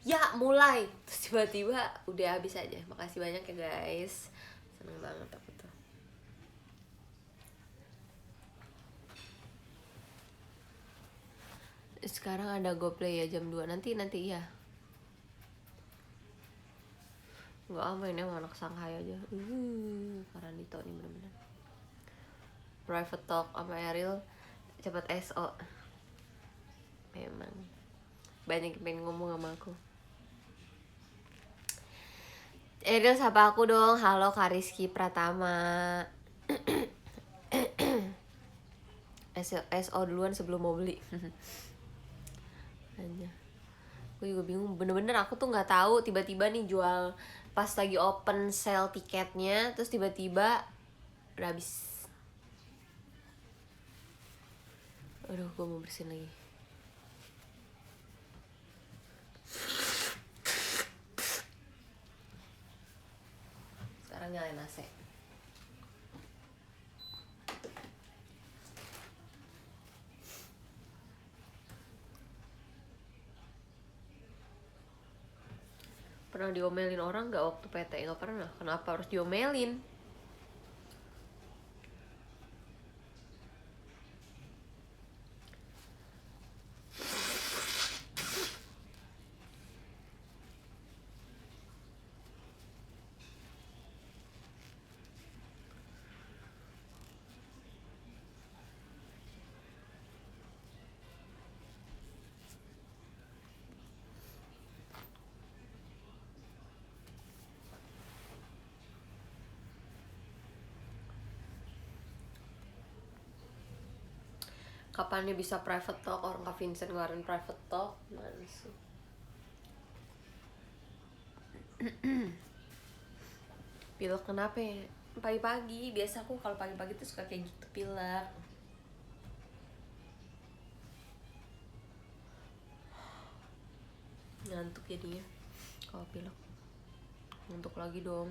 ya mulai, terus tiba-tiba udah habis aja. Makasih banyak ya guys, seneng banget aku tuh. Sekarang ada GoPlay ya jam 2 nanti ya. Nggak apa ini emang anak Shanghai aja. Karandito nih bener-bener. Private talk sama Ariel cepet SO. Memang banyak yang pengen ngomong sama aku. Ariel sapa aku dong. Halo Kariski Pratama. SO duluan sebelum mau beli. Aja. Gue juga bingung, bener-bener aku tuh nggak tahu tiba-tiba nih jual pas lagi open sale tiketnya, terus tiba-tiba udah habis. Aduh, gue mau bersihin lagi. Sekarang nyalain AC. Pernah diomelin orang nggak waktu PT? Nggak pernah. Kenapa harus diomelin? Kapan dia bisa private talk? Orang Kak Vincent ngeluarin private talk? Mana sih? Pilek kenapa ya? Pagi-pagi, biasa aku kalau pagi-pagi tuh suka kayak gitu pilek. ngantuk jadinya kalau pilek. Ngantuk lagi dong.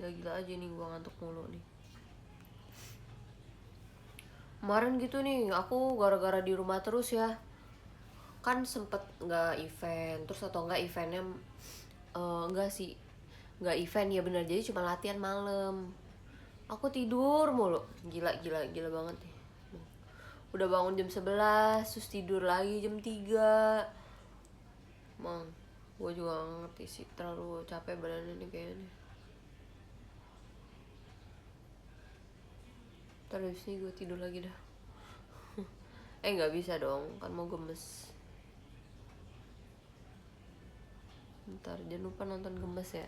Gila aja nih gua ngantuk mulu nih. Kemarin gitu nih, aku gara-gara di rumah terus ya, kan sempet nggak event, terus atau nggak eventnya enggak sih, nggak event ya bener, jadi cuma latihan malam. Aku tidur mulu, gila banget nih. Udah bangun jam 11, terus tidur lagi jam 3. Emang gue juga gak ngerti sih, terlalu capek badannya nih kayaknya. Terus nih gue tidur lagi dah. Nggak bisa dong, kan mau gemes. Ntar jangan lupa nonton gemes ya.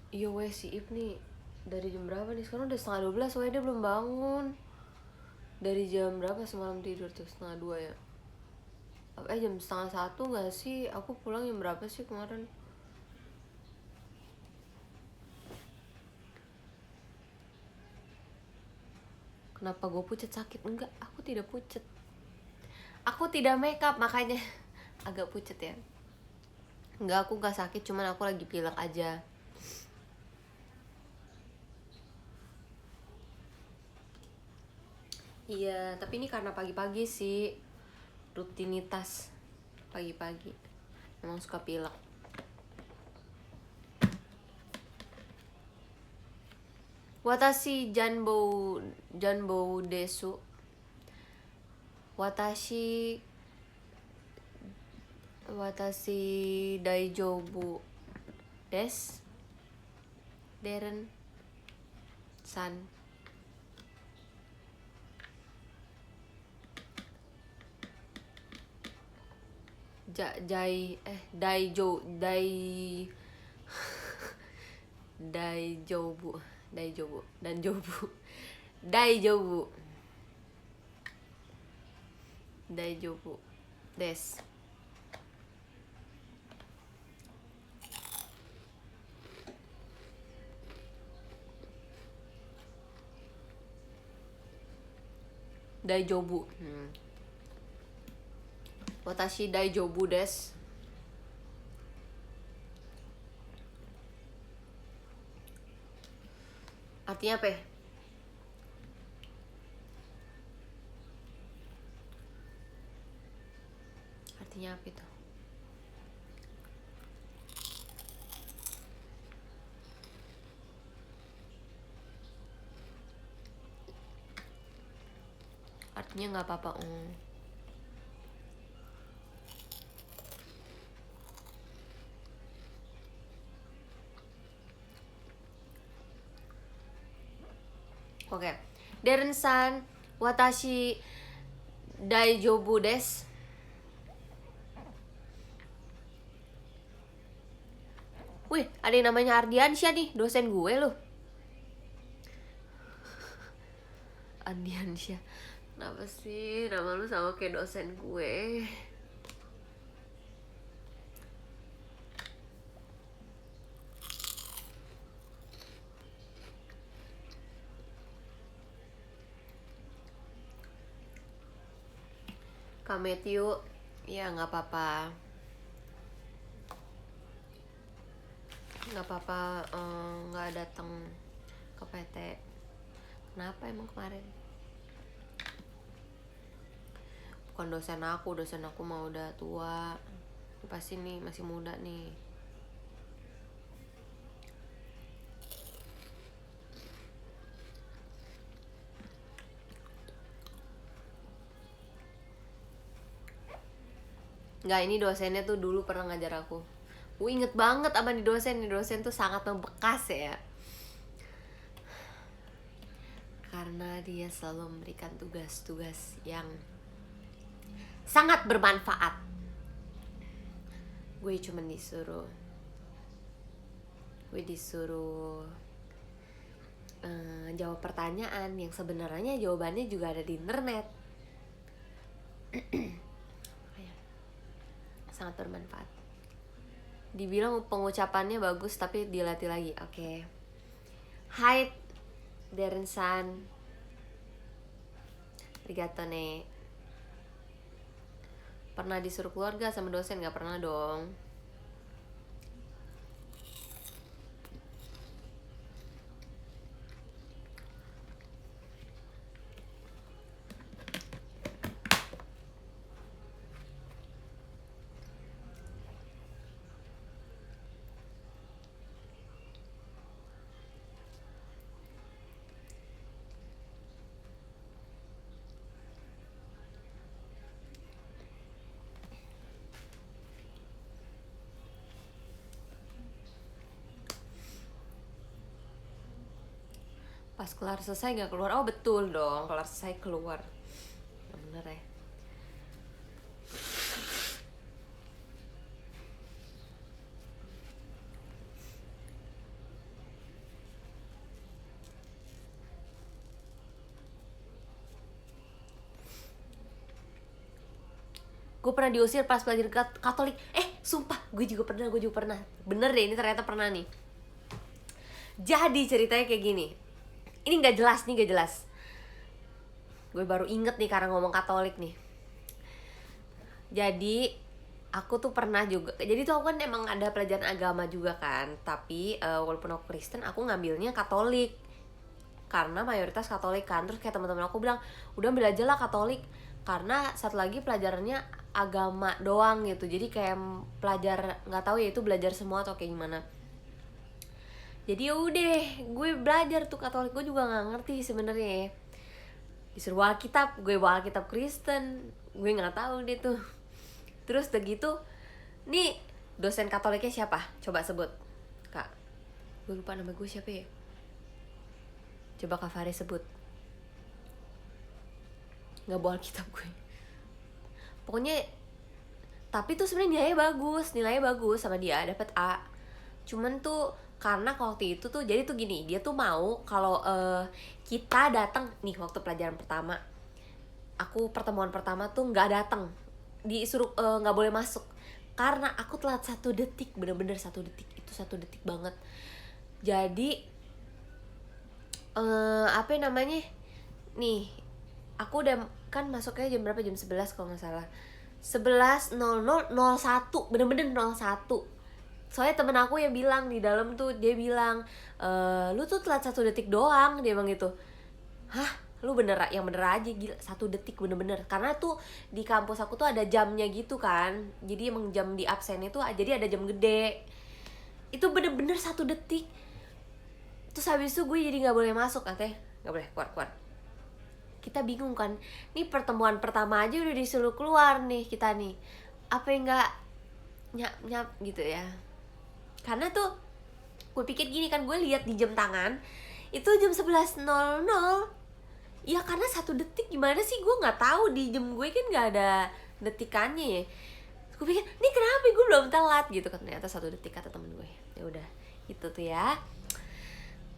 Iya weh, si Ip nih dari jam berapa nih? Sekarang udah 11:30 weh, dia belum bangun. Dari jam berapa semalam tidur tuh? 1:30 ya? Jam 1:30 gak sih? Aku pulang jam berapa sih kemarin? Kenapa gue pucat sakit? Enggak, aku tidak pucat. Aku tidak makeup makanya agak pucat ya. Enggak, aku gak sakit, cuman aku lagi pilek aja. Iya, tapi ini karena pagi-pagi sih, rutinitas pagi-pagi. Emang suka pilek. Watashi janbou desu. Watashi daijoubu desu. Deren san. Daijoubu desu. Daijoubu. Watashi daijoubu desu. Artinya apa ya? Artinya apa itu? Artinya nggak apa-apa. Oke. Deren-san, watashi daijoubu desu. Wih, ada yang namanya Ardiansyah nih, dosen gue loh. Ardiansyah. Kenapa sih nama lu sama kayak dosen gue? Kak Matthew, ya nggak apa-apa. Nggak apa-apa, nggak datang ke PT. Kenapa emang kemarin? Bukan dosen aku mah udah tua. Pasti nih masih muda nih. Nggak, ini dosennya tuh dulu pernah ngajar aku. Gue inget banget sama nih dosen tuh sangat membekas ya. Karena dia selalu memberikan tugas-tugas yang sangat bermanfaat. Gue disuruh jawab pertanyaan yang sebenarnya jawabannya juga ada di internet. Sangat bermanfaat. Dibilang pengucapannya bagus tapi dilatih lagi. Oke. Hai Deren-san. Arigato ne. Pernah disuruh keluar gak sama dosen? Gak pernah dong. Pas kelar selesai gak keluar? Oh betul dong, kelar selesai keluar. Bener ya. Gue pernah diusir pas belajar Katolik. Sumpah, gue juga pernah. Bener deh, ini ternyata pernah nih. Jadi ceritanya kayak gini. Ini gak jelas. Gue baru inget nih karena ngomong Katolik nih. Jadi aku tuh pernah juga. Jadi tuh aku kan emang ada pelajaran agama juga kan. Tapi walaupun aku Kristen, aku ngambilnya Katolik. Karena mayoritas Katolik kan. Terus kayak teman-teman aku bilang, udah ambil aja lah Katolik. Karena satu lagi pelajarannya agama doang gitu. Jadi kayak pelajar, gak tahu ya itu belajar semua atau kayak gimana. Jadi yaudah, gue belajar tuh Katolik. Gue juga gak ngerti sebenarnya. Disuruh bawa Alkitab, gue bawa Alkitab Kristen. Gue gak tahu deh tuh. Terus udah gitu, nih dosen Katoliknya siapa? Coba sebut, Kak. Gue lupa nama gue siapa ya. Coba Kak Faris sebut. Gak bawa Alkitab gue. Pokoknya, tapi tuh sebenarnya nilainya bagus sama dia, dapet A. Cuman tuh karena waktu itu tuh jadi tuh gini, dia tuh mau kalau kita datang nih waktu pelajaran pertama, aku pertemuan pertama tuh nggak datang, disuruh nggak boleh masuk karena aku telat 1 detik, bener-bener 1 detik, itu 1 detik banget. Jadi apa namanya nih, aku udah kan masuknya jam berapa, jam 11 kalau nggak salah, 11.00.01, bener-bener 01. Soalnya temen aku yang bilang di dalam tuh, dia bilang, lu tuh telat 1 detik doang, dia bilang gitu. Hah? Lu yang bener aja, gila, 1 detik bener-bener. Karena tuh di kampus aku tuh ada jamnya gitu kan. Jadi emang jam di absennya tuh, jadi ada jam gede. Itu bener-bener 1 detik. Terus habis itu gue jadi gak boleh masuk katanya. Gak boleh, keluar. Kita bingung kan, nih pertemuan pertama aja udah disuruh keluar nih kita nih. Apa yang gak nyap gitu ya. Karena tuh gue pikir gini kan, gue lihat di jam tangan itu jam 11.00. Ya karena 1 detik gimana sih, gue nggak tahu, di jam gue kan nggak ada detikannya ya. Gue pikir nih kenapa gue belum telat gitu kan, ternyata 1 detik kata temen gue. Ya udah itu tuh ya,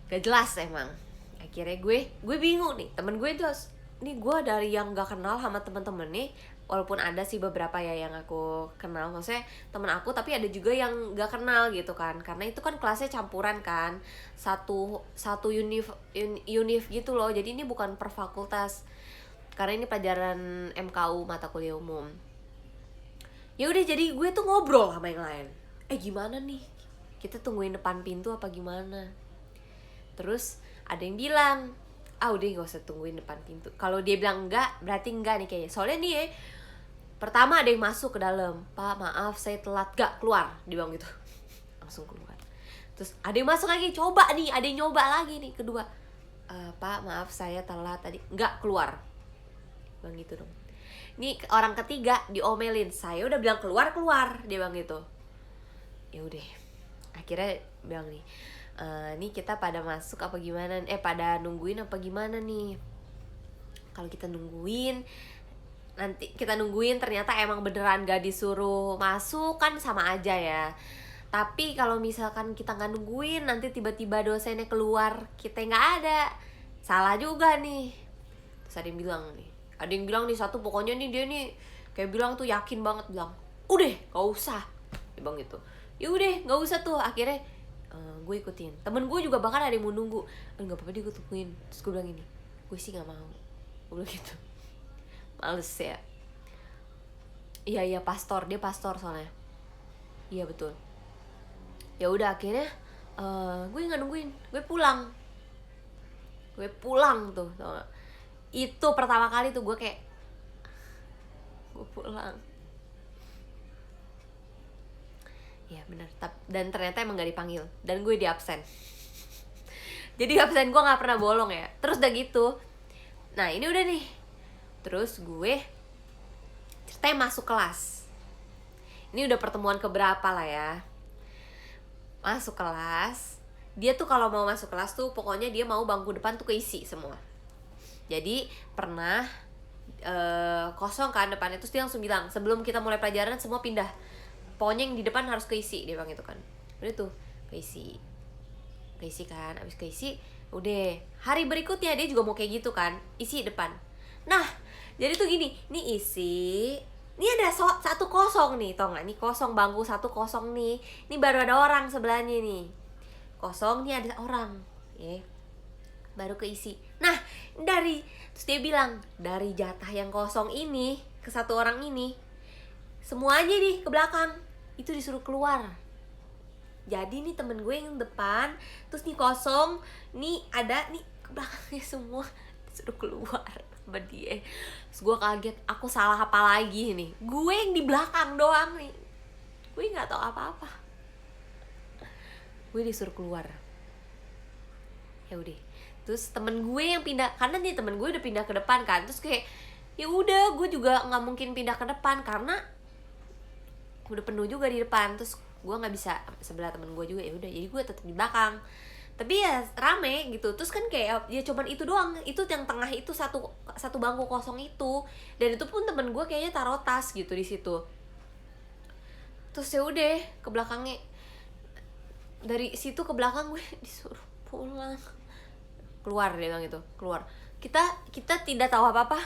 gak jelas emang. Akhirnya gue bingung nih, temen gue tuh nih, gue dari yang gak kenal sama temen-temen nih. Walaupun ada sih beberapa ya yang aku kenal, maksudnya temen aku, tapi ada juga yang gak kenal gitu kan. Karena itu kan kelasnya campuran kan, satu univ gitu loh. Jadi ini bukan per fakultas, karena ini pelajaran MKU, mata kuliah umum. Ya udah, jadi gue tuh ngobrol sama yang lain. Gimana nih, kita tungguin depan pintu apa gimana? Terus ada yang bilang, udah gak usah tungguin depan pintu. Kalau dia bilang enggak, berarti enggak nih kayaknya. Soalnya nih pertama ada yang masuk ke dalam, Pak maaf saya telat, gak keluar, dia bilang gitu. Langsung keluar. Terus ada yang masuk lagi, coba nih, ada yang nyoba lagi nih, kedua, Pak maaf saya telat tadi, gak keluar, bilang gitu dong. Nih orang ketiga diomelin, saya udah bilang keluar, dia bilang gitu. Ya udah, akhirnya bilang nih, nih kita pada masuk apa gimana, pada nungguin apa gimana nih. Kalau kita nungguin, nanti kita nungguin ternyata emang beneran gak disuruh masuk kan sama aja ya. Tapi kalau misalkan kita gak nungguin, nanti tiba-tiba dosennya keluar, kita gak ada, salah juga nih. Terus ada yang bilang nih satu, pokoknya nih dia nih kayak bilang tuh yakin banget, bilang udah gak usah, dia bilang gitu. Ya udah gak usah tuh, akhirnya gue ikutin. Temen gue juga bahkan ada yang mau nunggu, gak apa-apa dia gue tungguin. Terus gue bilang gini, gue sih gak mau, gue bilang gitu, males ya. Iya pastor, dia pastor soalnya. Iya betul. Ya udah akhirnya gue nggak nungguin, gue pulang tuh, tau gak? Itu pertama kali tuh gue kayak gue pulang. Ya benar. Dan ternyata emang gak dipanggil dan gue di absen. Jadi absen gue nggak pernah bolong ya. Terus udah gitu, nah ini udah nih, terus gue ceritanya masuk kelas. Ini udah pertemuan keberapa lah ya. Masuk kelas, dia tuh kalau mau masuk kelas tuh pokoknya dia mau bangku depan tuh keisi semua. Jadi pernah kosong kan depannya, terus dia langsung bilang sebelum kita mulai pelajaran semua pindah, pokoknya yang di depan harus keisi, dia bilang gitu kan. Udah tuh keisi kan, abis keisi udah hari berikutnya dia juga mau kayak gitu kan, isi depan. Nah jadi tuh gini, nih isi, ini ada satu kosong nih, tau gak, nih kosong, bangku satu kosong nih, ini baru ada orang sebelahnya nih, kosong nih ada orang, baru keisi. Nah terus dia bilang dari jatah yang kosong ini ke satu orang ini, semuanya nih ke belakang itu disuruh keluar. Jadi nih temen gue yang depan, terus nih kosong, nih ada nih ke belakangnya semua disuruh keluar sama dia. Terus gue kaget, aku salah apa lagi nih? Gue yang di belakang doang nih, gue nggak tahu apa-apa. Gue disuruh keluar. Ya udah, terus temen gue yang pindah, karena nih temen gue udah pindah ke depan kan. Terus kayak ya udah, gue juga nggak mungkin pindah ke depan karena udah penuh juga di depan. Terus gue nggak bisa sebelah temen gue juga, ya udah jadi gue tetap di belakang. Tapi ya rame gitu. Terus kan kayak ya cuman itu doang, itu yang tengah itu satu bangku kosong itu, dan itu pun temen gue kayaknya taruh tas gitu di situ. Terus ya udah ke belakangnya, dari situ ke belakang gue disuruh pulang, keluar, dia bilang gitu, keluar. Kita tidak tahu apa-apa,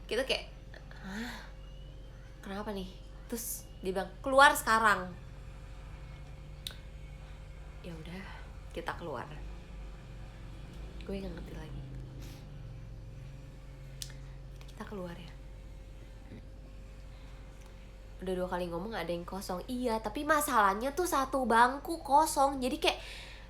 kita kayak kenapa nih. Terus dia bilang keluar sekarang. Ya udah kita keluar, gue nggak ngerti lagi. Kita keluar ya, udah 2 kali ngomong ada yang kosong. Iya tapi masalahnya tuh satu bangku kosong. Jadi kayak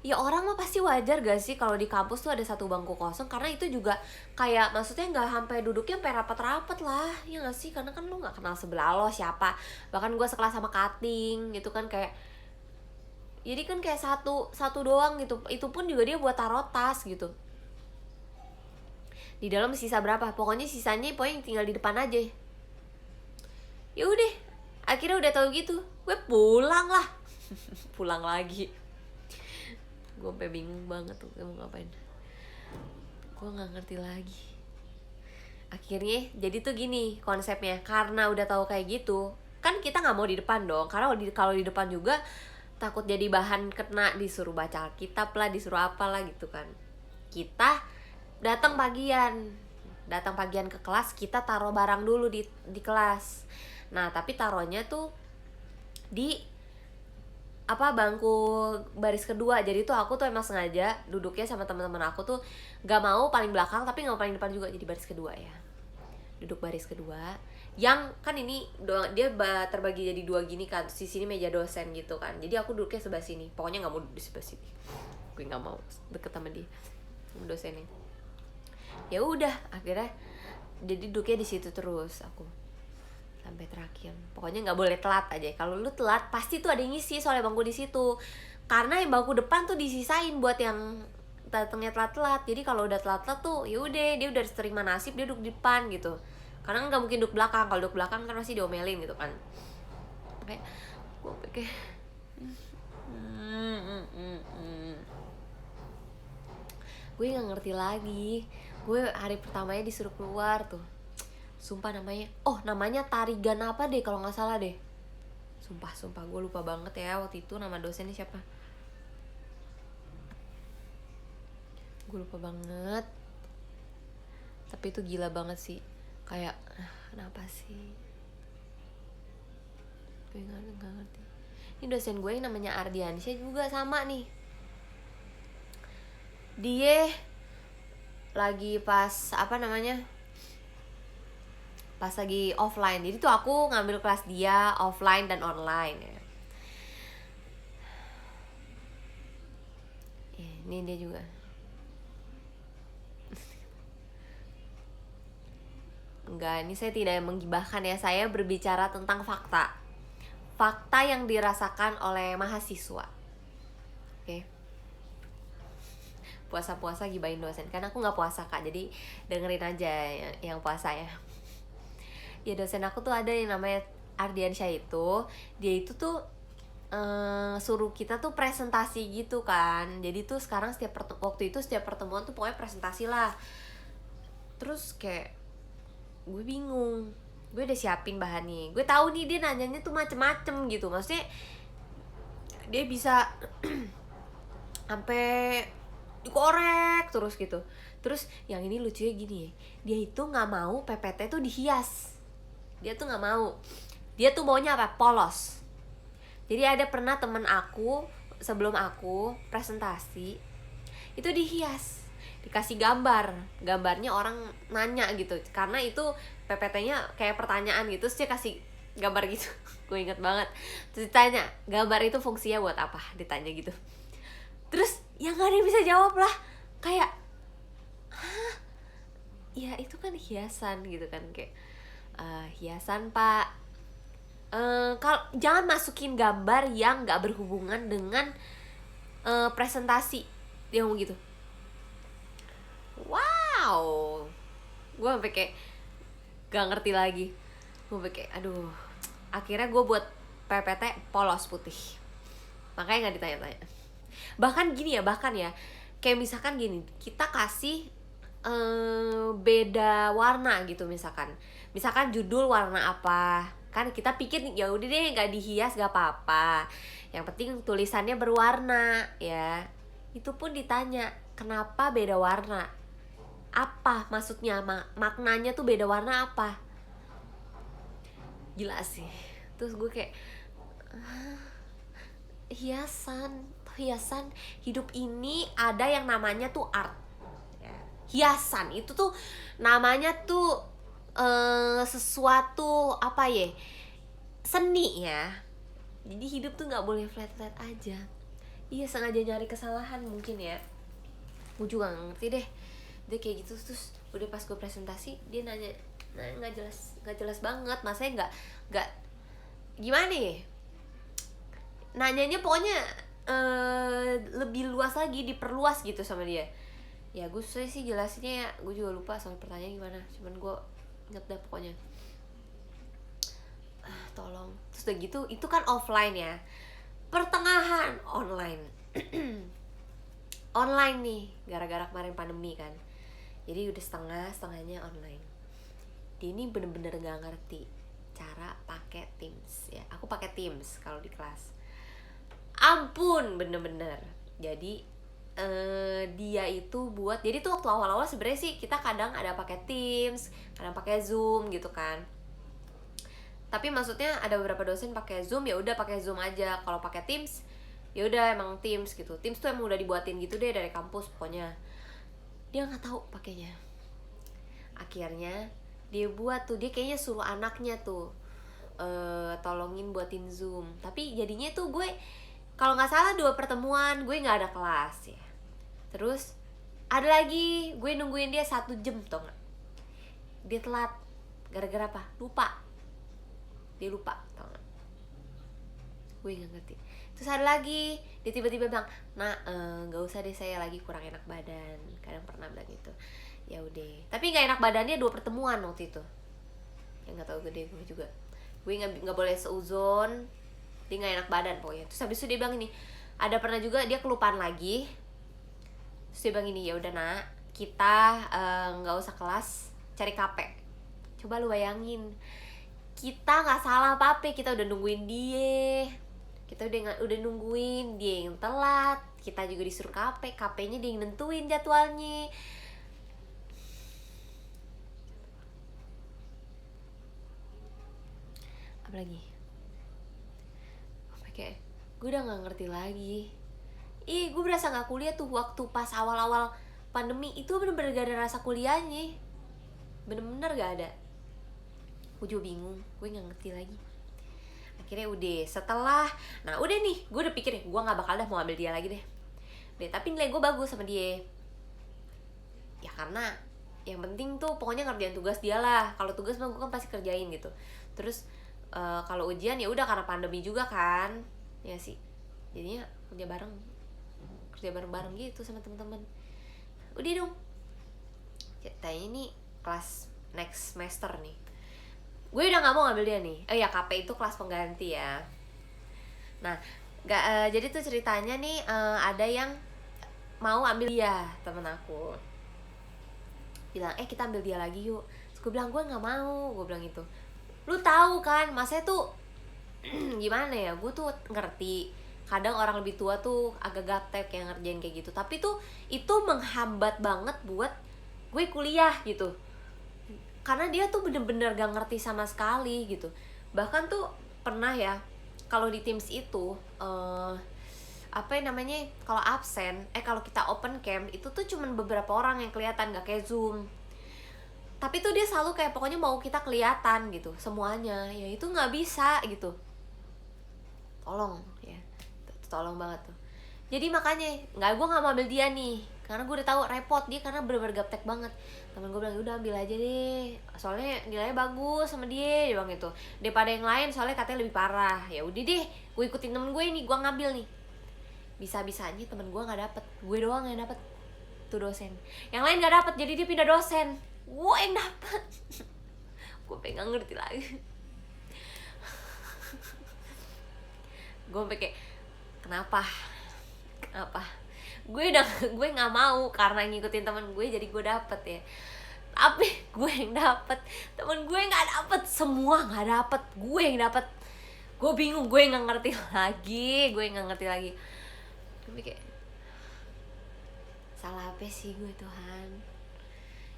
ya orang mah pasti wajar gak sih kalau di kampus tuh ada satu bangku kosong, karena itu juga kayak maksudnya nggak sampai duduknya sampai rapat-rapat lah, ya nggak sih, karena kan lu nggak kenal sebelah lo siapa. Bahkan gue sekelas sama Kating gitu kan, kayak jadi kan kayak satu doang gitu, itu pun juga dia buat taruh tas gitu. Di dalam sisa berapa, pokoknya sisanya pokoknya tinggal di depan aja. Ya udah akhirnya udah tahu gitu, gue pulang lah. Pulang lagi. Gue sampai bingung banget tuh mau ngapain, gue nggak ngerti lagi. Akhirnya jadi tuh gini konsepnya, karena udah tahu kayak gitu kan kita nggak mau di depan dong, karena kalau di depan juga takut jadi bahan kena, disuruh baca Alkitab lah, disuruh apalah gitu kan. Kita datang pagian ke kelas, kita taruh barang dulu di kelas. Nah tapi taruhnya tuh di bangku baris kedua. Jadi tuh aku tuh emang sengaja duduknya sama teman-teman aku tuh gak mau paling belakang tapi gak mau paling depan juga, jadi baris kedua ya. Duduk baris kedua, yang kan ini dia terbagi jadi 2 gini kan, di sini meja dosen gitu kan. Jadi aku duduknya sebelah sini, pokoknya nggak mau duduk di sebelah sini, gue nggak mau deket sama dia, sama dosennya. Ya udah akhirnya jadi duduknya di situ terus aku sampai terakhir. Pokoknya nggak boleh telat aja. Kalau lu telat pasti tuh ada yang ngisi soalnya bangku di situ, karena yang bangku depan tuh disisain buat yang datangnya telat-telat. Jadi kalau udah telat-telat tuh ya udah, dia udah terima nasib, dia duduk di depan gitu, karena nggak mungkin duduk belakang. Kalau duduk belakang kan pasti diomelin gitu kan. Kayak gue kayak gue nggak ngerti lagi. Gue hari pertamanya disuruh keluar tuh, sumpah namanya Tarigan apa deh kalau nggak salah deh. Sumpah gue lupa banget ya waktu itu nama dosennya siapa, gue lupa banget. Tapi itu gila banget sih, kayak kenapa sih, gue nggak ngerti. Ini dosen gue yang namanya Ardiansyah juga sama nih, dia lagi pas pas lagi offline. Jadi tuh aku ngambil kelas dia offline dan online ya. Ini dia juga. Enggak, ini saya tidak menggibahkan ya. Saya berbicara tentang fakta. Fakta yang dirasakan oleh mahasiswa. Oke. Puasa-puasa gibahin dosen. Karena aku gak puasa Kak, jadi dengerin aja yang puasa ya. Ya dosen aku tuh ada yang namanya Ardiansyah itu. Dia itu tuh suruh kita tuh presentasi gitu kan. Jadi tuh sekarang waktu itu setiap pertemuan tuh pokoknya presentasi lah. Terus kayak gue bingung, gue udah siapin bahannya, gue tahu nih dia nanyanya tuh macem-macem gitu, maksudnya dia bisa sampai dikorek terus gitu. Terus yang ini lucunya gini ya, dia itu nggak mau PPT tuh dihias, dia tuh nggak mau, dia tuh maunya apa, polos. Jadi ada pernah temen aku sebelum aku presentasi itu dihias, dikasih gambarnya orang nanya gitu, karena itu PPT-nya kayak pertanyaan gitu, terus dia kasih gambar gitu. Gue inget banget, terus ditanya gambar itu fungsinya buat apa, ditanya gitu. Terus yang gak ada yang bisa jawab lah, kayak hah, ya itu kan hiasan gitu kan, kayak hiasan pak, kalau jangan masukin gambar yang gak berhubungan dengan presentasi, dia ngomong gitu. Wow, gue sampai kayak gak ngerti lagi. Gue sampai kayak aduh, akhirnya gue buat PPT polos putih, makanya gak ditanya-tanya. Bahkan ya, kayak misalkan gini, kita kasih beda warna gitu, misalkan judul warna apa, kan kita pikir ya udah deh gak dihias gak apa-apa, yang penting tulisannya berwarna ya. Itu pun ditanya kenapa beda warna, apa maksudnya, maknanya tuh beda warna apa. Gila sih. Terus gue kayak hiasan hidup ini ada yang namanya tuh art ya. Hiasan itu tuh namanya tuh sesuatu apa ya, seni ya. Jadi hidup tuh nggak boleh flat aja. Iya, sengaja nyari kesalahan mungkin ya. Gue juga gak ngerti deh. Dia kayak gitu. Terus udah pas gue presentasi dia nanya, nah nggak jelas banget, masanya nggak gimana ya, nanyanya pokoknya lebih luas lagi, diperluas gitu sama dia. Ya gue susah sih jelasinnya ya, gue juga lupa soal pertanyaan gimana, cuman gue inget dah pokoknya. Tolong. Terus udah gitu, itu kan offline ya, pertengahan online. Online nih, gara-gara kemarin pandemi kan, jadi udah setengahnya online. Dia ini bener-bener gak ngerti cara pakai Teams ya. Aku pakai Teams kalau di kelas, ampun bener-bener. Jadi dia itu buat, jadi tuh waktu awal-awal sebenarnya sih kita kadang ada pakai Teams, kadang pakai Zoom gitu kan. Tapi maksudnya ada beberapa dosen pakai Zoom, ya udah pakai Zoom aja. Kalau pakai Teams ya udah emang Teams gitu. Teams tuh emang udah dibuatin gitu deh dari kampus pokoknya. Dia nggak tahu pakainya. Akhirnya dia buat tuh, dia kayaknya suruh anaknya tuh tolongin buatin Zoom. Tapi jadinya tuh gue kalau nggak salah 2 pertemuan gue nggak ada kelas ya. Terus ada lagi gue nungguin dia 1 jam tau nggak. Dia telat gara-gara apa? Dia lupa tau nggak. Gue nggak ngerti. Terus ada lagi dia tiba-tiba bilang, nah nggak usah deh, saya lagi kurang enak badan. Kadang pernah bilang gitu. Ya udah, tapi nggak enak badannya 2 pertemuan waktu itu. Ya nggak tahu gede gue juga. Gue nggak boleh seuzon, dia nggak enak badan pokoknya. Terus habis itu dia bilang ini, ada pernah juga dia kelupaan lagi. Terus dia bilang ini, ya udah nak, kita nggak usah kelas, cari kafe. Coba lu bayangin, kita nggak salah apa-apa, kita udah nungguin dia. Kita udah nungguin dia yang telat, kita juga disuruh kafenya dia yang nentuin jadwalnya. Apalagi kayak gue udah nggak ngerti lagi. Gue berasa nggak kuliah tuh waktu pas awal-awal pandemi itu, bener-bener gak ada rasa kuliahnya, bener-bener gak ada. Aku juga bingung, gue nggak ngerti lagi. Akhirnya udah setelah, nah udah nih, gue udah pikir gue nggak bakal dah mau ambil dia lagi deh. Tapi nilai gue bagus sama dia. Ya karena yang penting tuh pokoknya ngerjain tugas dia lah. Kalau tugas mah gue kan pasti kerjain gitu. Terus kalau ujian ya udah karena pandemi juga kan, ya sih. Jadinya kerja bareng gitu sama teman-teman. Udah dong. Ceritanya ini kelas next semester nih. Gue udah nggak mau ngambil dia nih. Ya KP itu kelas pengganti ya. Nah, jadi tuh ceritanya nih ada yang mau ambil dia, temen aku bilang kita ambil dia lagi yuk. Terus gue bilang gue nggak mau, gue bilang gitu. Lu tahu kan, masnya tuh gimana ya, gue tuh ngerti kadang orang lebih tua tuh agak gaptek yang ngerjain kayak gitu, tapi tuh itu menghambat banget buat gue kuliah gitu. Karena dia tuh bener-bener gak ngerti sama sekali gitu. Bahkan tuh pernah ya, kalau di Teams itu kalau absen, kalau kita open cam itu tuh cuman beberapa orang yang kelihatan, gak kayak Zoom. Tapi tuh dia selalu kayak pokoknya mau kita kelihatan gitu semuanya. Ya itu nggak bisa gitu. Tolong ya, tolong banget tuh. Jadi makanya gue nggak mau ambil dia nih, karena gue udah tahu repot dia, karena bener-bener gaptek banget. Temen gue bilang udah ambil aja deh, soalnya nilainya bagus sama dia bilang gitu, daripada yang lain soalnya katanya lebih parah. Ya udah deh, gue ikutin temen gue nih, gue ngambil nih. Bisa-bisanya temen gue nggak dapet, gue doang yang dapet tuh dosen. Yang lain nggak dapet, jadi dia pindah dosen, gue yang dapet. Gue pengen ngerti lagi. Gue kayak kenapa gue nggak mau karena ngikutin teman gue jadi gue dapet ya, tapi gue yang dapet, temen gue nggak dapet, semua nggak dapet, gue yang dapet. Gue bingung, gue nggak ngerti lagi. Gue kayak salah apa sih gue, Tuhan.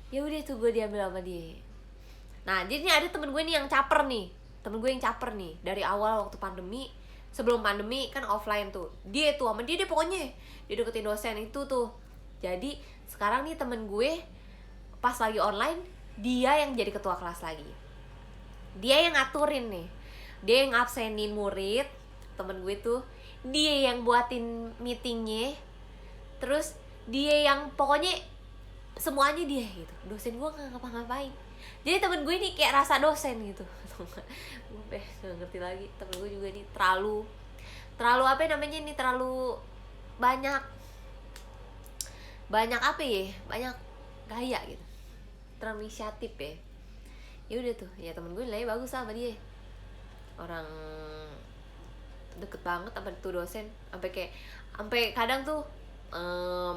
Ya udah tuh gue diambil sama dia. Nah jadinya ada temen gue nih yang caper nih, dari awal waktu pandemi. Sebelum pandemi kan offline tuh, dia pokoknya dia deketin dosen itu tuh. Jadi sekarang nih temen gue pas lagi online, dia yang jadi ketua kelas lagi, dia yang ngaturin nih, dia yang absenin murid. Temen gue tuh dia yang buatin meetingnya, terus dia yang pokoknya semuanya dia gitu. Dosen gue nggak ngapa-ngapain. Jadi temen gue ini kayak rasa dosen gitu. Gue gak ngerti lagi. Temen gue juga nih terlalu terlalu banyak banyak gaya gitu, terlalu inisiatif ya. Ya udah tuh, ya temen gue nilainya bagus sama dia, orang deket banget sama tuh dosen, sampai kadang tuh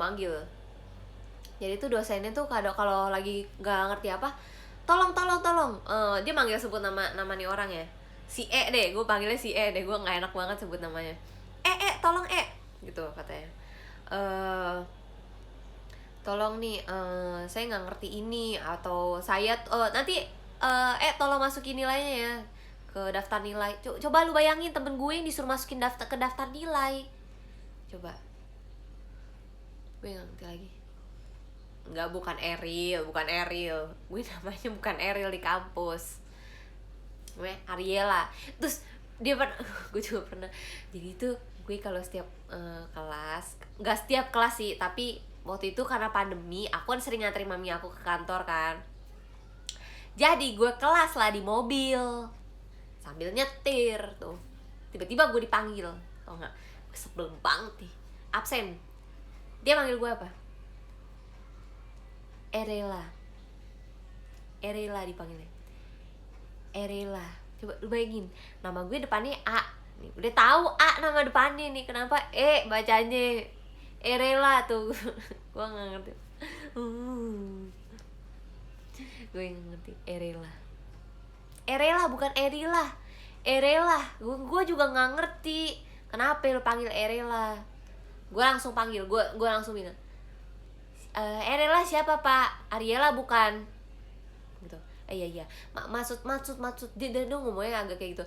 manggil. Jadi tuh dosennya tuh kalau lagi nggak ngerti apa, tolong dia manggil sebut nama nih orang ya, si deh, gue panggilnya si deh, gue nggak enak banget sebut namanya. Tolong gitu katanya, tolong nih, saya nggak ngerti ini, atau saya nanti tolong masukin nilainya ya ke daftar nilai. Coba lu bayangin temen gue yang disuruh masukin ke daftar nilai. Coba, gue nggak ngerti lagi. Bukan Eril, gue namanya bukan Eril di kampus, gue Ariela. Terus dia gue juga pernah. Jadi tuh gue kalau setiap kelas, nggak setiap kelas sih, tapi waktu itu karena pandemi aku kan sering nganterin mami aku ke kantor kan. Jadi gue kelas lah di mobil sambil nyetir tuh, tiba-tiba gue dipanggil, tau nggak? Gue sebel banget nih, absen. Dia manggil gue apa? Erela dipanggilnya. Erela, coba lu bayangin, nama gue depannya A nih, udah tahu A nama depannya nih, kenapa bacanya Erela tuh. Gue nggak ngerti. Gue nggak ngerti. Erela bukan Erila. Gue juga nggak ngerti kenapa lu panggil Erela. Gue langsung panggil, gue langsung bilang, Erela siapa Pak? Ariela bukan? Gitu. Iya. Maksud dia ngomongnya agak kayak gitu.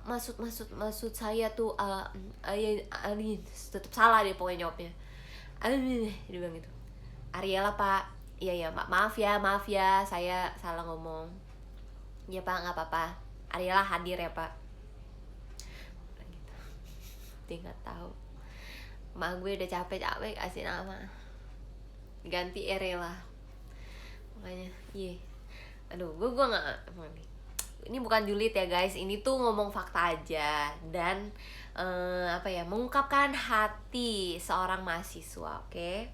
Maksud saya tuh ini tetap salah dia pokoknya jawabnya. Dia bilang gitu. Ariela Pak. Iya, maaf ya, saya salah ngomong. Ya Pak, nggak apa-apa, Ariela hadir ya Pak. Gitu. Dia nggak tahu, mak gue udah capek-capek kasih nama, ganti Ariela. Makanya aduh, gue nggak, ini bukan julid ya guys, ini tuh ngomong fakta aja dan mengungkapkan hati seorang mahasiswa. Oke?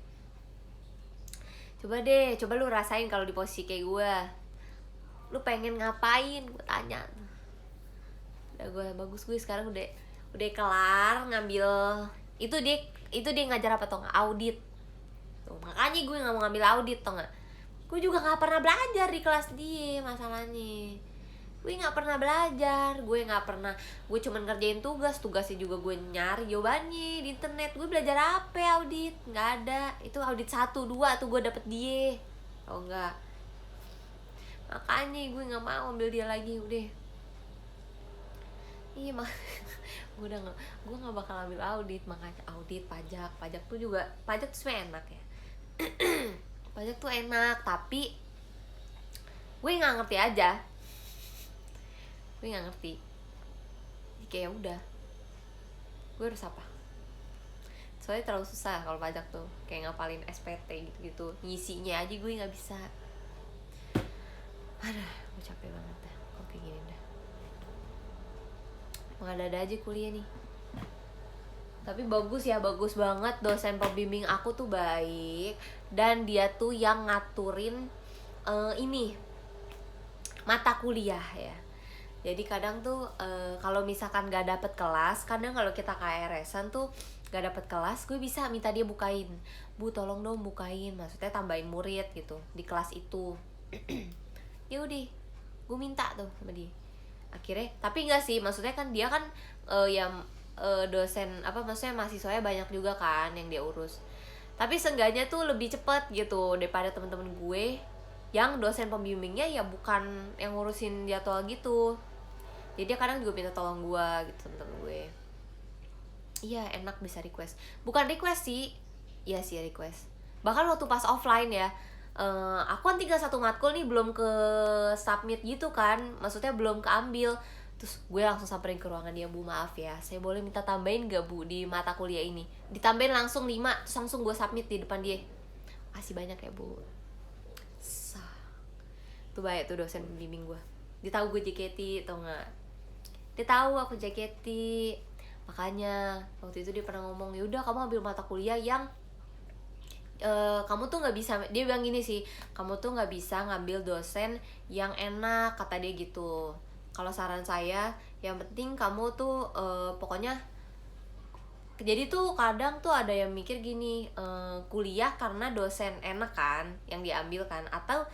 Coba lu rasain kalau di posisi kayak gue, lu pengen ngapain, gue tanya. Udah gue bagus, gue sekarang udah kelar ngambil itu dia ngajar apa tau nggak, audit tuh. Makanya gue nggak mau ngambil audit tau nggak, gue juga nggak pernah belajar di kelas dia. Masalahnya gue nggak pernah belajar, gue cuman ngerjain tugasnya juga gue nyari jawabannya di internet. Gue belajar apa audit, nggak ada. Itu audit 1, 2 tuh gue dapet dia, tau nggak. Makanya gue nggak mau ambil dia lagi, udah. Iya mah gue nggak bakal ambil audit. Makanya audit, pajak tuh juga, pajak tuh sebenarnya enak ya. Pajak tuh enak, tapi gue nggak ngerti aja. Gue nggak ngerti. Jadi kayak udah, gue harus apa? Soalnya terlalu susah kalau pajak tuh, kayak ngapalin SPT gitu-gitu, ngisinya aja gue nggak bisa. Aduh, gue capek banget dah kalau kayak gini dah. Mengada-ada aja kuliah nih. Tapi bagus ya, bagus banget. Dosen pembimbing aku tuh baik, dan dia tuh yang ngaturin ini mata kuliah ya. Jadi kadang tuh kalau misalkan gak dapet kelas, kadang kalau kita KRS-an tuh gak dapet kelas, gue bisa minta dia bukain. Bu tolong dong bukain, maksudnya tambahin murid gitu di kelas itu. Ya udah, gue minta tuh sama dia. Akhirnya, tapi enggak sih, maksudnya kan dia kan dosen maksudnya mahasiswanya banyak juga kan yang dia urus. Tapi seenggaknya tuh lebih cepet gitu daripada temen-temen gue yang dosen pembimbingnya ya bukan yang ngurusin jadwal gitu. Jadi dia kadang juga minta tolong gue gitu, temen-temen gue. Iya, enak bisa request. Bukan request sih, iya sih request. Bahkan waktu pas offline ya, aku kan tinggal satu matkul nih, belum ke submit gitu kan, maksudnya belum keambil. Terus gue langsung samperin ke ruangan dia, Bu maaf ya, saya boleh minta tambahin gak Bu di mata kuliah ini? Ditambahin langsung 5, terus langsung gue submit di depan dia. Makasih banyak ya Bu. Tuh baik tuh dosen pembimbing gue. Dia tahu gue JKT, tau gak? Dia tahu aku JKT. Makanya waktu itu dia pernah ngomong, ya udah kamu ambil mata kuliah yang kamu tuh nggak bisa, dia bilang gini sih, kamu tuh nggak bisa ngambil dosen yang enak, kata dia gitu. Kalau saran saya, yang penting kamu tuh pokoknya, jadi tuh kadang tuh ada yang mikir gini, kuliah karena dosen enak kan yang diambil kan, atau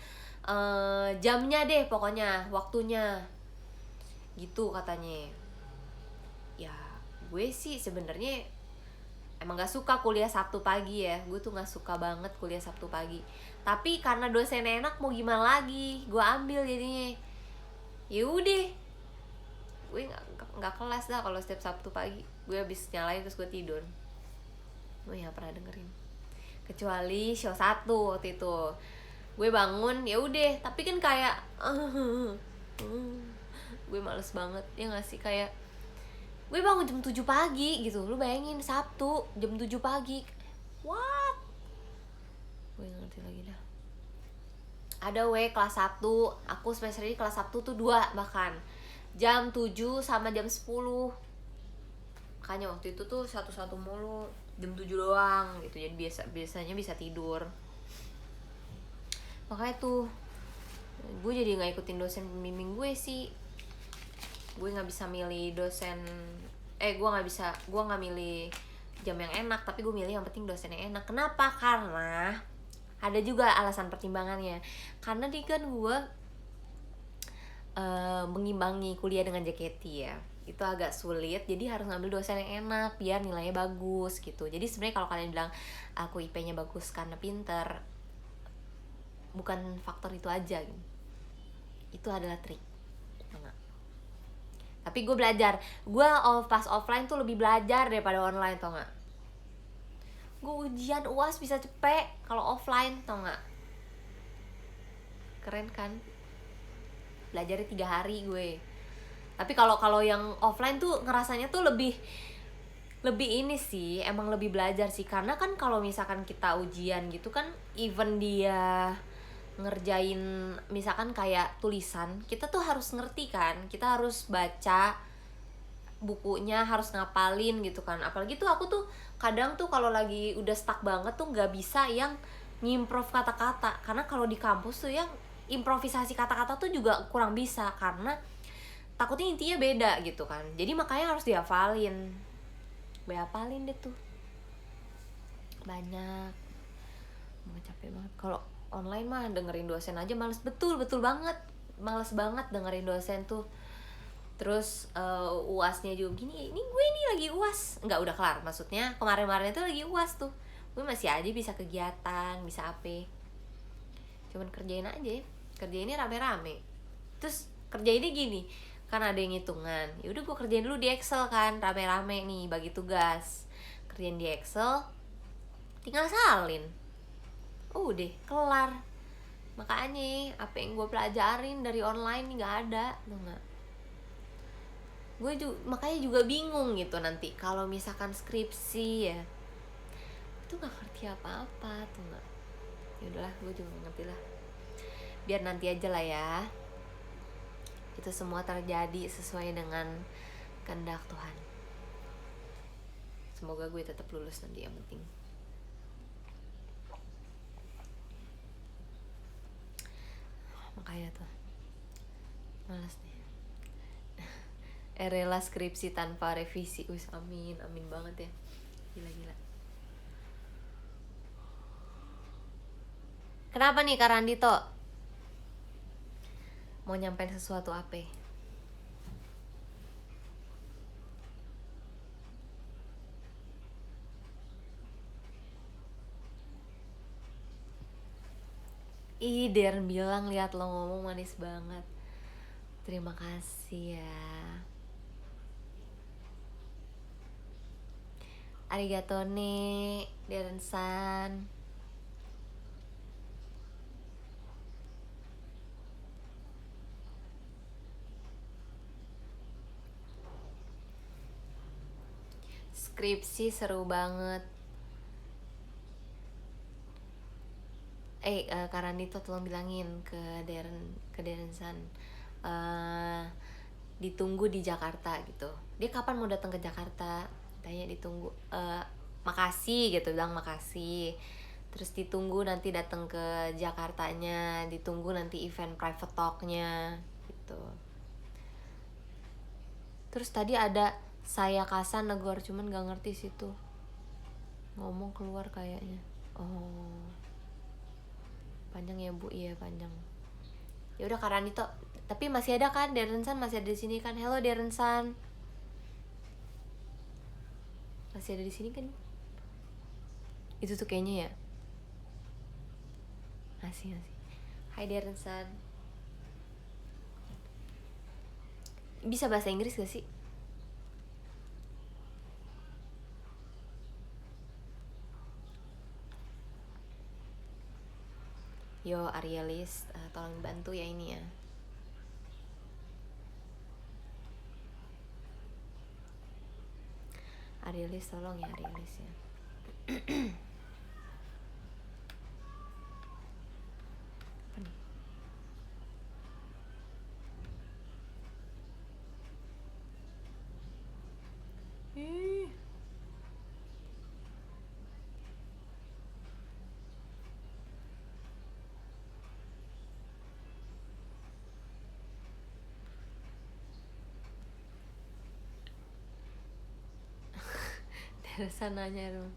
jamnya deh, pokoknya waktunya gitu katanya. Ya gue sih sebenarnya emang gak suka kuliah Sabtu pagi ya, gue tuh gak suka banget kuliah Sabtu pagi. Tapi karena dosennya enak, mau gimana lagi, gue ambil jadinya. Ya udah, gue nggak kelas dah kalau setiap Sabtu pagi. Gue habis nyalain terus gue tidur. Gue nggak pernah dengerin, kecuali show 1 waktu itu. Gue bangun, ya udah, tapi kan kayak gue males banget ya nggak sih, kayak gue bangun jam 7 pagi gitu. Lu bayangin Sabtu jam 7 pagi, what? Gue gak ngerti lagi dah. Ada kelas 1, aku semester ini kelas 1 tuh 2 bahkan jam 7 sama jam 10. Makanya waktu itu tuh satu mulu, jam 7 doang gitu. Jadi biasanya bisa tidur. Makanya tuh gue jadi gak ikutin dosen pembimbing gue sih. Gue nggak bisa milih dosen, gue nggak milih jam yang enak, tapi gue milih yang penting dosen yang enak. Kenapa? Karena ada juga alasan pertimbangannya. Karena di kan gue mengimbangi kuliah dengan JKT ya, itu agak sulit. Jadi harus ngambil dosen yang enak biar nilainya bagus gitu. Jadi sebenarnya kalau kalian bilang aku IP-nya bagus karena pinter, bukan faktor itu aja gitu. Itu adalah trik. Tapi gue belajar, gue pas offline tuh lebih belajar daripada online, tau gak? Gue ujian UAS bisa cepet kalau offline, tau gak? Keren kan? belajarnya 3 hari gue. Tapi kalau yang offline tuh ngerasanya tuh lebih ini sih, emang lebih belajar sih. Karena kan kalau misalkan kita ujian gitu kan, even dia ngerjain misalkan kayak tulisan, kita tuh harus ngerti kan, kita harus baca bukunya, harus ngapalin gitu kan. Apalagi tuh aku tuh kadang tuh kalau lagi udah stuck banget tuh nggak bisa yang ngimprov kata-kata, karena kalau di kampus tuh yang improvisasi kata-kata tuh juga kurang bisa, karena takutnya intinya beda gitu kan. Jadi makanya harus dihafalin. Gue hafalin deh tuh banyak. Mau capek banget. Kalau online mah dengerin dosen aja males, betul banget. Males banget dengerin dosen tuh. Terus UASnya juga gini, ini gue nih lagi UAS. Enggak, udah kelar. Maksudnya kemarin-kemarin itu lagi UAS tuh. Gue masih aja bisa kegiatan, bisa apa. Cuman kerjain aja. Kerjainnya rame-rame. Terus kerjainnya gini, kan ada yang hitungan. Ya udah gue kerjain dulu di Excel kan, rame-rame nih bagi tugas. Kerjain di Excel, tinggal salin. Udah kelar. Makanya apa yang gue pelajarin dari online nggak ada, tuh nggak. Gue juga makanya juga bingung gitu nanti kalau misalkan skripsi ya, itu nggak ngerti apa-apa tuh nggak. Ya udahlah, gue juga nggak ngerti lah. Biar nanti aja lah ya. Itu semua terjadi sesuai dengan kehendak Tuhan. Semoga gue tetap lulus nanti, yang penting. Makanya tuh malas nih. Rela skripsi tanpa revisi. Amin banget ya. Gila. Kenapa nih Kak Randito? Mau nyampein sesuatu apa? Ih, Deren bilang lihat lo ngomong manis banget. Terima kasih ya. Arigato ne, Deren-san. Skripsi seru banget. Kak Randito tolong bilangin ke Deren-san. Ditunggu di Jakarta gitu. Dia kapan mau datang ke Jakarta? Tanya ditunggu. Makasih gitu, bilang makasih. Terus ditunggu nanti datang ke Jakartanya, ditunggu nanti event private talknya gitu. Terus tadi ada saya Kasan negor, cuman gak ngerti situ. Ngomong keluar kayaknya. Oh, panjang ya Bu, iya panjang. Ya udah Kak Ranito, tapi masih ada kan Deren-san, masih ada di sini kan? Hello Deren-san. Masih ada di sini kan? Itu tuh kayaknya ya. Masih. Hai Deren-san. Bisa bahasa Inggris gak sih? Yo Arielis, tolong bantu ya ini ya. Arielis tolong ya, Arielis ya. Apa nih? Teresan nanya dong.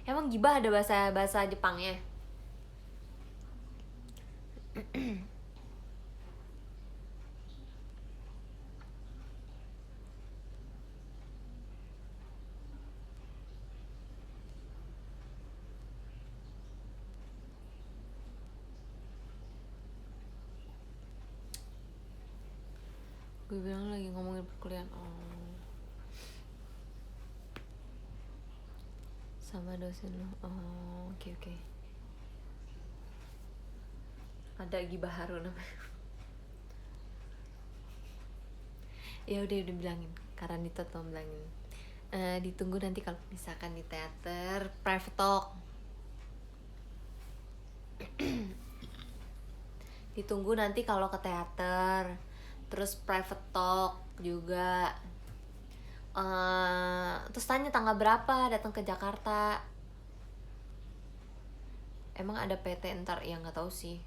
Emang gibah ada bahasa Jepangnya? Gue bilang lagi ngomongin perkuliahan. Sama dosen lo. Oke. Ada gibah haru namanya. Ya udah bilangin, karena Nito tuh bilangin. Ditunggu nanti kalau misalkan di teater private talk. Ditunggu nanti kalau ke teater, terus private talk juga. Terus tanya tanggal berapa datang ke Jakarta. Emang ada PT ntar? Ya nggak tahu sih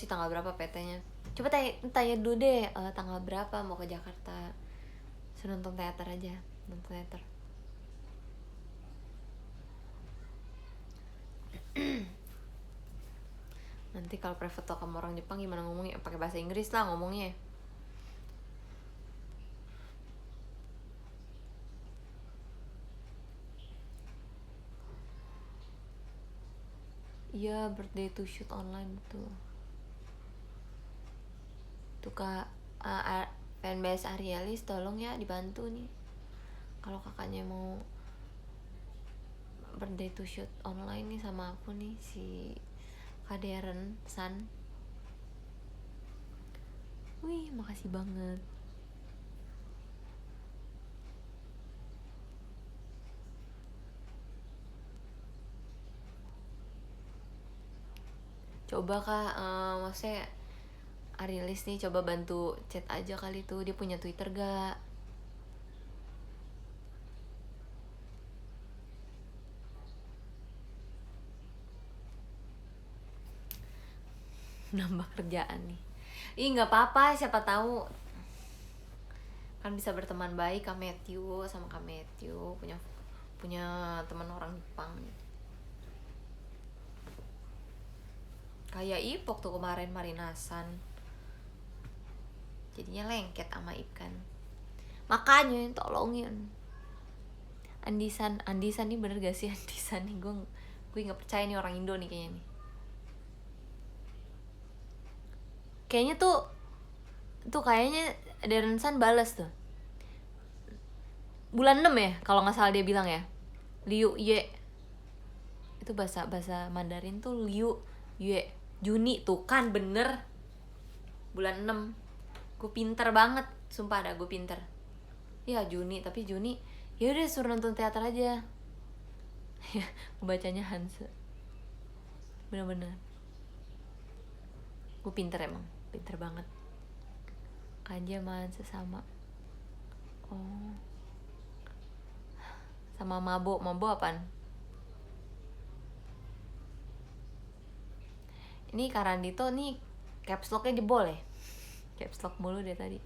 tanggal berapa PT-nya. Coba tanya dulu deh, tanggal berapa mau ke Jakarta. Suruh nonton teater aja, nonton teater. Nanti kalau private talk sama orang Jepang gimana ngomongnya? Pakai bahasa Inggris lah ngomongnya. Iya, birthday to shoot online tuh. Tuh kak, fanbase Arialis tolong ya dibantu nih. Kalau kakaknya mau birthday to shoot online nih sama aku nih, si Kaderen San. Wih, makasih banget. Coba kak, maksudnya Arialis nih coba bantu chat aja kali tuh, dia punya Twitter gak? Nambah kerjaan nih. Ih nggak apa-apa, siapa tahu kan bisa berteman baik Kak Matthew sama Kak Matthew punya teman orang Jepang. Kayak Ipok tuh kemarin marinasan. Jadinya lengket sama Ip kan. Makanya tolongin. Andisan nih bener gak sih Andisan nih? Gue nggak percaya nih orang Indo nih kayaknya nih. Kayaknya tuh kayaknya Darren San balas tuh. Bulan 6 ya kalau nggak salah dia bilang ya. Liu Ye. Itu bahasa Mandarin tuh Liu Ye. Juni tuh kan bener. Bulan 6. Gue pinter banget, sumpah dah gue pinter. Ya Juni, tapi Juni ya udah suruh nonton teater aja. Ya, bacanya Hanse. Bener-bener. Gue pinter emang, pinter banget. Kanji sama Hanse sama. Oh. Sama Mabo apaan? Ini Karandito nih caps lock-nya jebol ya. Caps lock mulu deh tadi.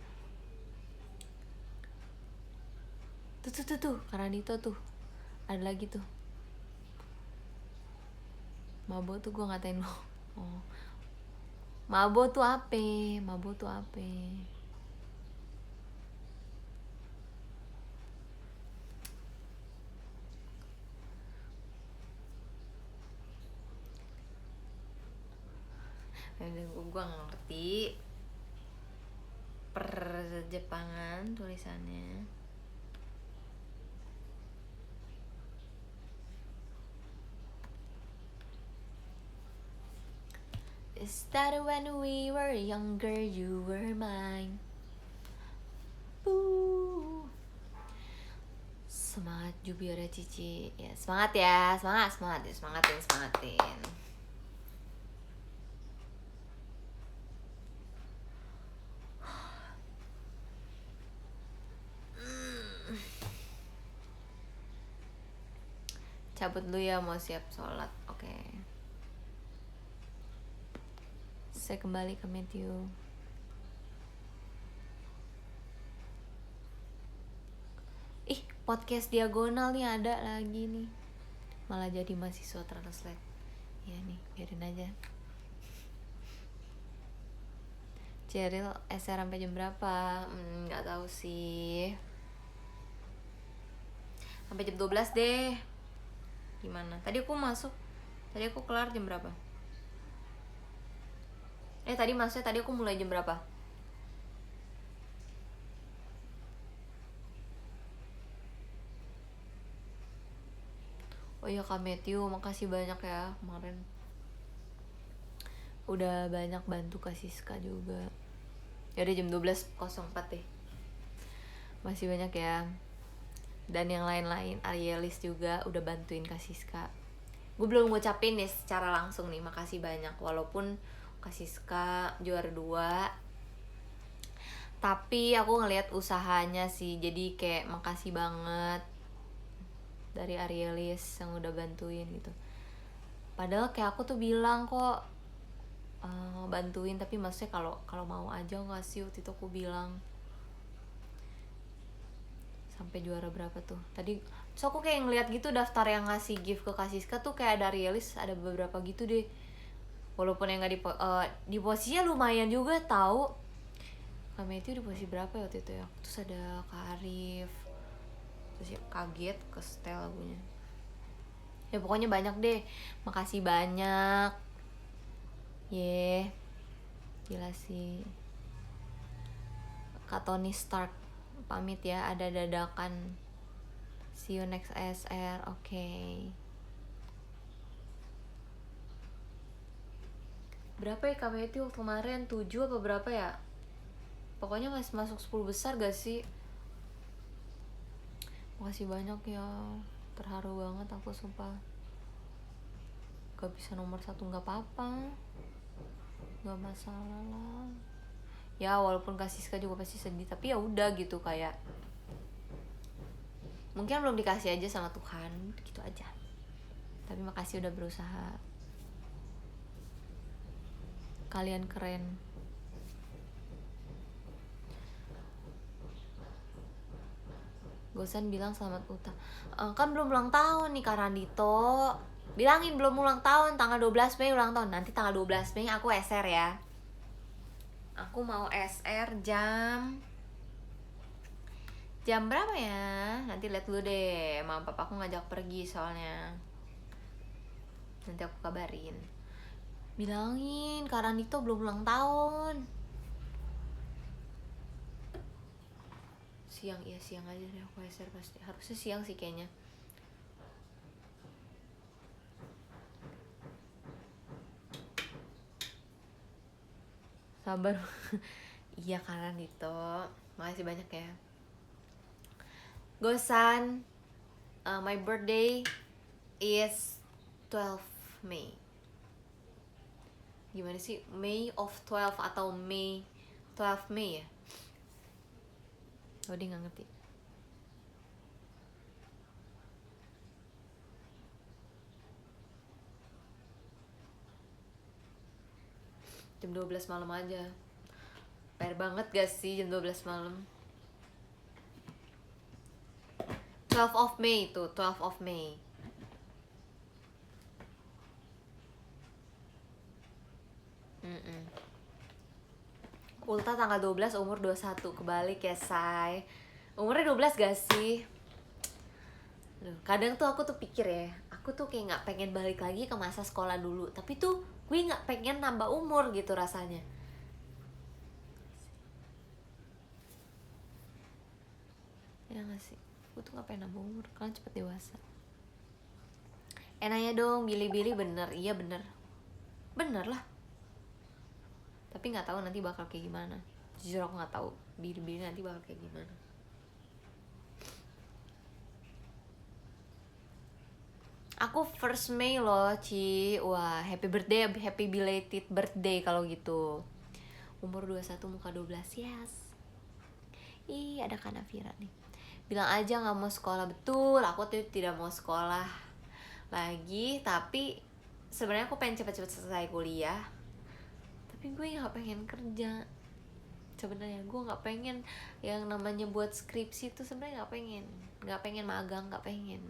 Tuh Karandito tuh. Ada lagi tuh. Mabo tuh gue ngatain lo. Oh. Mabo tuh ape? Gue ngerti per Jepangan tulisannya. Is that when we were younger you were mine? Semangat Jubiara Cici. Ya, semangat ya, semangatin. Cabut dulu ya, mau siap sholat. Oke. Saya kembali ke Matthew. Ih, podcast diagonal nih ada lagi nih. Malah jadi mahasiswa translate. Ya nih, biarin aja. Ceril SR sampai jam berapa? Nggak tahu sih. Sampai jam 12 deh. Gimana? Tadi aku kelar jam berapa? Tadi aku mulai jam berapa? Oh iya Kak Matthew, makasih banyak ya kemarin. Udah banyak bantu Kak Siska juga. Ya udah jam 12.04 deh. Masih banyak ya. Dan yang lain-lain, Arielis juga udah bantuin Kak Siska. Gue belum ngucapin nih secara langsung nih, makasih banyak. Walaupun Kak Siska juara 2, tapi aku ngelihat usahanya sih. Jadi kayak makasih banget dari Arielis yang udah bantuin gitu. Padahal kayak aku tuh bilang kok bantuin, tapi maksudnya kalau mau aja nggak sih, waktu itu aku bilang. Sampai juara berapa tuh tadi, so aku kayak ngeliat gitu daftar yang ngasih gift ke Kak Siska tuh kayak ada Arielis, ada beberapa gitu deh. Walaupun yang nggak di posisinya lumayan juga tahu. Kak Matthew di posisi berapa ya waktu itu ya, terus ada Kak Arif, terus ya kaget ke setel lagunya. Ya pokoknya banyak deh, makasih banyak. Gila sih. Kak Tony Stark pamit ya, ada dadakan. See you next ASR. Oke. Berapa ya Kak Matthew waktu kemarin? 7 apa berapa ya? Pokoknya masih masuk 10 besar gak sih? Makasih banyak ya. Terharu banget aku sumpah. Gak bisa nomor 1 gak apa-apa, gak masalah lah. Ya walaupun Kak Siska juga pasti sedih, tapi ya udah gitu, kayak mungkin belum dikasih aja sama Tuhan, gitu aja. Tapi makasih udah berusaha. Kalian keren. Gosan bilang selamat kan belum ulang tahun nih Kak Randito. Bilangin belum ulang tahun, tanggal 12 Mei ulang tahun. Nanti tanggal 12 Mei aku SR ya. Aku mau SR jam berapa ya? Nanti lihat dulu deh. Mama papa aku ngajak pergi soalnya. Nanti aku kabarin. Bilangin Kak Randito belum ulang tahun. Siang, iya siang aja deh aku SR pasti. Harusnya siang sih kayaknya. Sabar. Iya Kak Randito, makasih banyak ya. Gosan, my birthday is 12 May. Gimana sih? May of 12 atau May 12 May ya? Oh dia gak ngerti. Jam 12 malam aja. PR banget gak sih jam 12 malam? 12 of May tuh, 12 of May. Ulta tanggal 12, umur 21. Kebalik ya, say. Umurnya 12 gak sih? Kadang tuh aku tuh pikir ya, aku tuh kayak gak pengen balik lagi ke masa sekolah dulu. Tapi tuh gue gak pengen nambah umur gitu rasanya. Ya gak sih? Gue tuh gak pengen nambah umur, kalian cepet dewasa. Enaknya dong, Billy bener. Iya bener. Bener lah. Tapi gak tahu nanti bakal kayak gimana. Jujur aku gak tahu Billy nanti bakal kayak gimana. Aku first May loh, Ci. Wah, happy birthday, happy belated birthday kalau gitu. Umur 21, muka 12, yes. Ih, ada Kak Nafira nih. Bilang aja gak mau sekolah. Betul, aku tuh tidak mau sekolah lagi. Tapi sebenarnya aku pengen cepet-cepet selesai kuliah. Tapi gue gak pengen kerja. Sebenarnya gue gak pengen yang namanya buat skripsi tuh, sebenarnya gak pengen magang, gak pengen.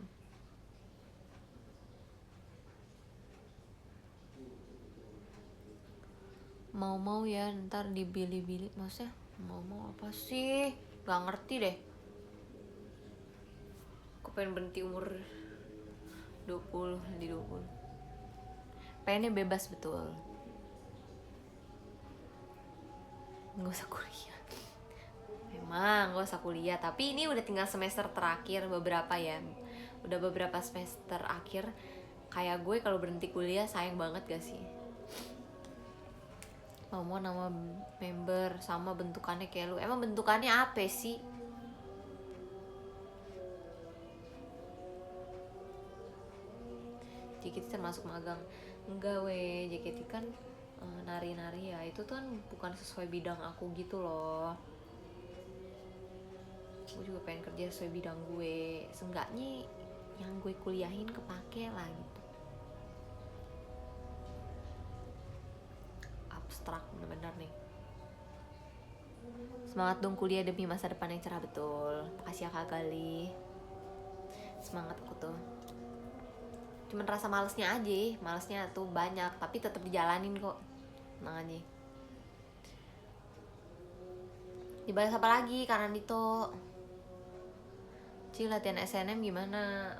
Mau ya ntar di Billy maksudnya mau apa sih, gak ngerti deh. Aku pengen berhenti umur 20, di 20 pengennya bebas, betul. Gak usah kuliah. Memang gak usah kuliah, tapi ini udah tinggal semester terakhir beberapa ya. Udah beberapa semester akhir. Kayak gue kalau berhenti kuliah sayang banget gak sih? Mau nama member sama bentukannya kayak lu. Emang bentukannya apa sih? JKT termasuk magang. Enggak weh, JKT kan nari-nari ya, itu tuh kan bukan sesuai bidang aku gitu loh. Gue juga pengen kerja sesuai bidang gue, seenggaknya yang gue kuliahin kepake lah gitu. Abstrak bener-bener nih. Semangat dong kuliah demi masa depan yang cerah. Betul, makasih ya Kak Gali. Semangat aku tuh, cuman rasa malesnya tuh banyak, tapi tetap dijalanin kok, tenang aja. Dibahas apa lagi karena itu Ci, latihan SNM gimana?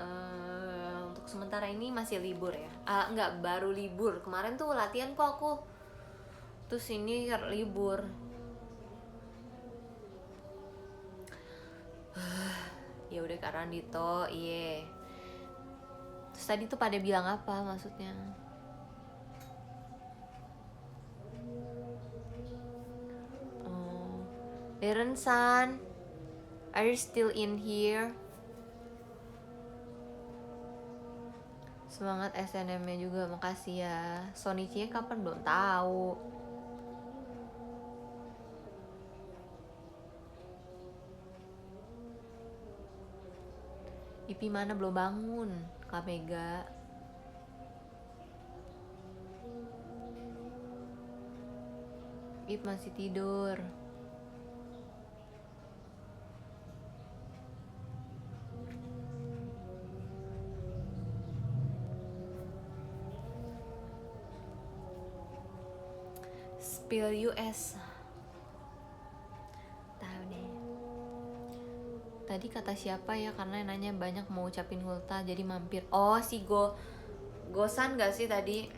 Untuk sementara ini masih libur ya. Enggak, baru libur. Kemarin tuh latihan kok aku. Terus ini libur. Ya udah karena Dito, iye. Terus tadi tuh pada bilang apa maksudnya? Darren San, are you still in here? Semangat SNM-nya juga, makasih ya. Sonichi kapan belum tahu. Ipi mana belum bangun, Kak Mega. Ip masih tidur. Spill US. Tahu deh. Tadi kata siapa ya, karena nanya banyak mau ucapin ulta jadi mampir. Oh, si Gosan gak sih tadi?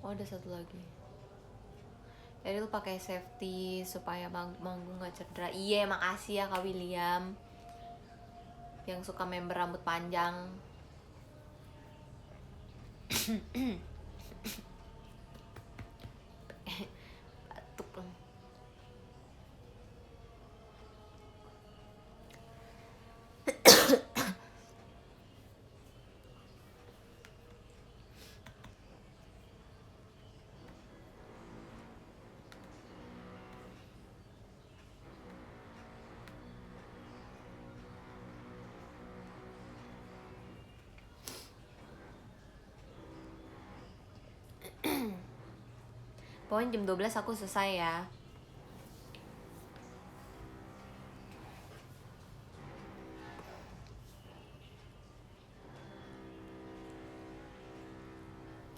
Oh, ada satu lagi. Eril pakai safety supaya manggung gak cedera. Iya, makasih ya Kak William yang suka member rambut panjang. Batuk. Pokoknya jam 12 aku selesai ya.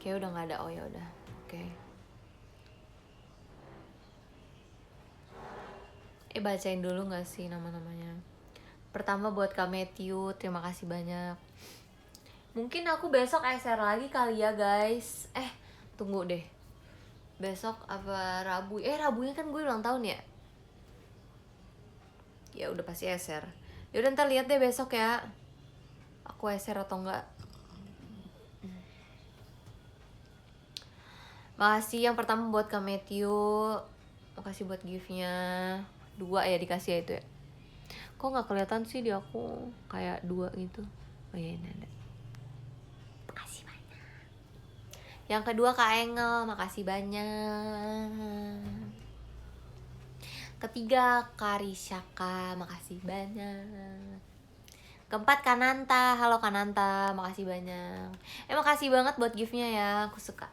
Kayak udah nggak ada. Oh ya udah, oke. Bacain dulu nggak sih nama-namanya? Pertama buat Kak Matthew, terima kasih banyak. Mungkin aku besok SR lagi kali ya guys. Tunggu deh. Besok apa Rabu? Rabunya kan gue ulang tahun ya. Ya udah pasti SR. Yaudah ntar lihat deh besok ya. Aku SR atau enggak. Makasih yang pertama buat Kak Matthew. Makasih buat gift-nya. 2 ya dikasih ya itu ya. Kok nggak kelihatan sih di aku kayak 2 gitu. Oh iya ini ada. Makasih banyak. Yang kedua Kak Engel, makasih banyak. Ketiga Karisyaka, makasih banyak. Keempat Kananta, halo Kananta, makasih banyak. Makasih banget buat gift-nya ya, aku suka.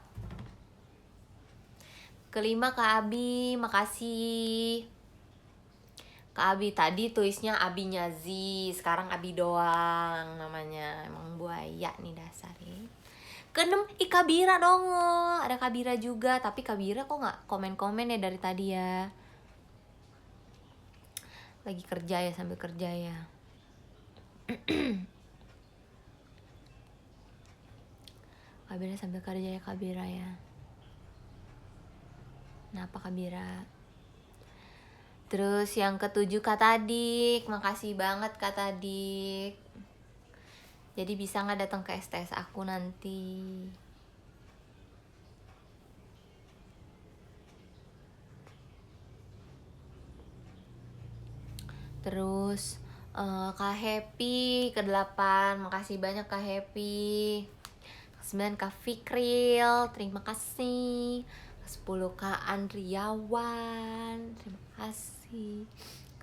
Kelima Kak Abi, makasih. Kak Abi tadi tulisnya Abinya Z, sekarang Abi doang namanya. Emang buaya nih dasarnya. Keenam Kabira dong, ada Kabira juga, tapi Kabira kok nggak komen-komen ya dari tadi ya. Lagi kerja ya, sambil kerja ya. Kabira sambil kerja ya Kabira ya. Kenapa Kabira? Terus yang ketujuh Kak Tadik, makasih banget Kak Tadik. Jadi bisa nggak datang ke STS aku nanti? Terus Kak Happy ke-8, makasih banyak Kak Happy. Ke-9 Kak Fikril, terima kasih. Ke-10 Kak Andriawan, terima kasih.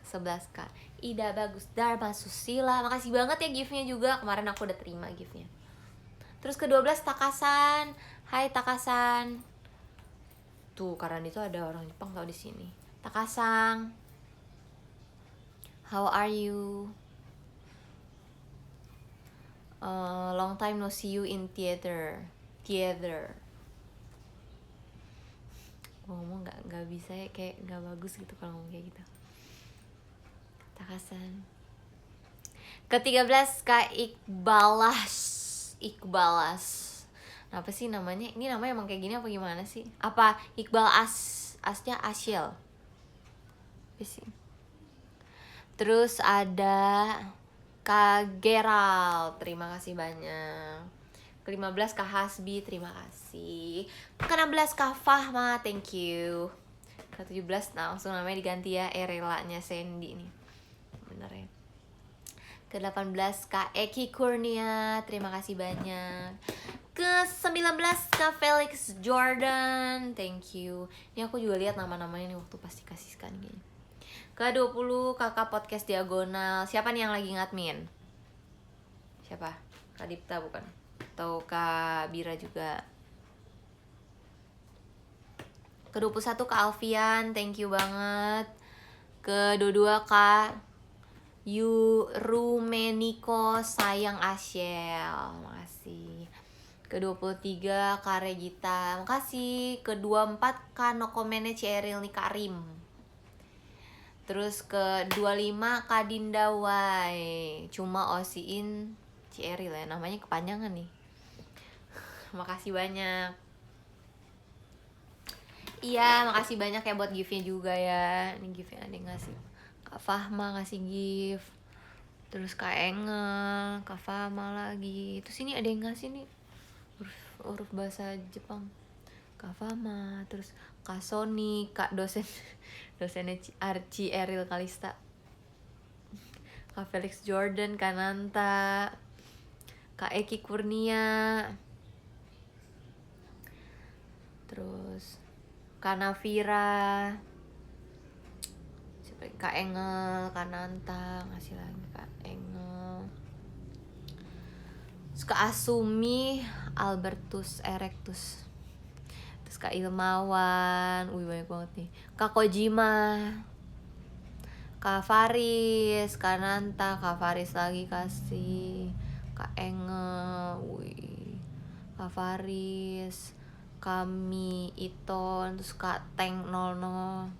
Ke-11 Kak Ida Bagus Dharma Susila, makasih banget ya giftnya juga, kemarin aku udah terima giftnya. Terus ke-12 Takasan, hai Takasan. Tuh karena itu ada orang Jepang tau di sini. Takasang, how are you? Long time no see you in theater. Ngomong nggak bisa ya, kayak nggak bagus gitu kalau ngomong kayak gitu. Takasan. Ke-13 Kak Iqbalas. Apa sih namanya? Ini namanya emang kayak gini apa gimana sih? Apa Iqbal Asnya Asyel. Apa sih? Terus ada Kak Gerald, terima kasih banyak. Ke-15 Kak Hasbi, terima kasih. Ke-16 Kak Fahma, thank you. Ke-17 nah langsung namanya diganti ya, relanya Sandy nih. Bener ya. Ke-18 Kak Eki Kurnia, terima kasih banyak. Ke-19 Kak Felix Jordan, thank you. Ini aku juga lihat nama-namanya nih waktu pasti kasihkan gini. Ke-20 Kakak Podcast Diagonal. Siapa nih yang lagi ngadmin? Siapa? Kak Dipta bukan? Atau Kak Bira juga? Ke-21 Kak Alfian, thank you banget. Ke-22 Kak Rumeniko Sayang Asyel, makasih. Ke-23 Kak Regita, makasih. Ke-24 Kak Nokomene Ceril nih Karim. Terus ke-25 Kak Dinda Wai, cuma osiin Ceril ya, namanya kepanjangan nih. Makasih banyak. Iya, makasih banyak ya buat giftnya juga ya. Ini giftnya ada yang ngasih. Kak Fahma ngasih gift. Terus Kak Engel, Kak Fahma lagi. Terus ini ada yang ngasih nih huruf bahasa Jepang. Kak Fahma, terus Kak Sony, Kak dosennya Archie Eril Kalista. Kak Felix Jordan, Kak Nanta, Kak Eki Kurnia. Terus Kak Navira, Kak Engel, Kak Nanta, ngasih lagi Kak Engel. Terus Kak Asumi Albertus Erectus. Terus Kak Ilmawan, banyak banget nih. Kak Kojima, Kak Faris, Kak Nanta, Kak Faris lagi kasih. Kak Engel, Kak Faris, kami Iton, terus Kak Tank 00,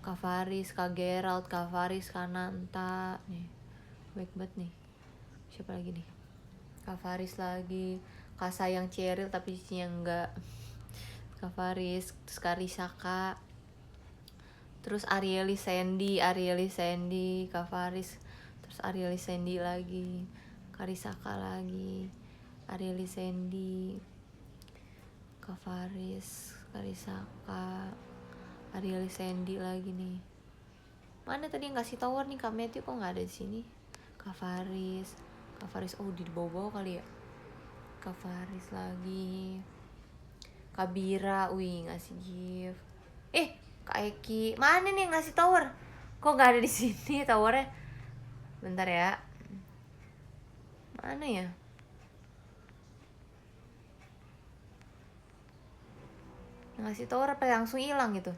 Kak Faris, Kak Gerald, Kak Faris, Kak Nanta nih, baik banget nih. Siapa lagi nih? Kak Faris lagi, Kak Sayang Ceril tapi isinya enggak. Kak Faris, terus Kak Risaka, terus Arieli Sandy, Kak Faris, terus Arieli Sandy lagi, Kak Risaka lagi, Arieli Sandy, Kak Faris, Kak Risaka, Arieli Sandy lagi nih. Mana tadi yang kasih tower nih Kak Matthew, kok nggak ada di sini? Kak Faris, oh di bawah-bawah kali ya. Kak Faris lagi, Kak Bira, ngasih gift. Kak Eki, mana nih yang ngasih tower? Kok nggak ada di sini towernya? Bentar ya. Mana ya? Yang ngasih tower apa langsung hilang gitu?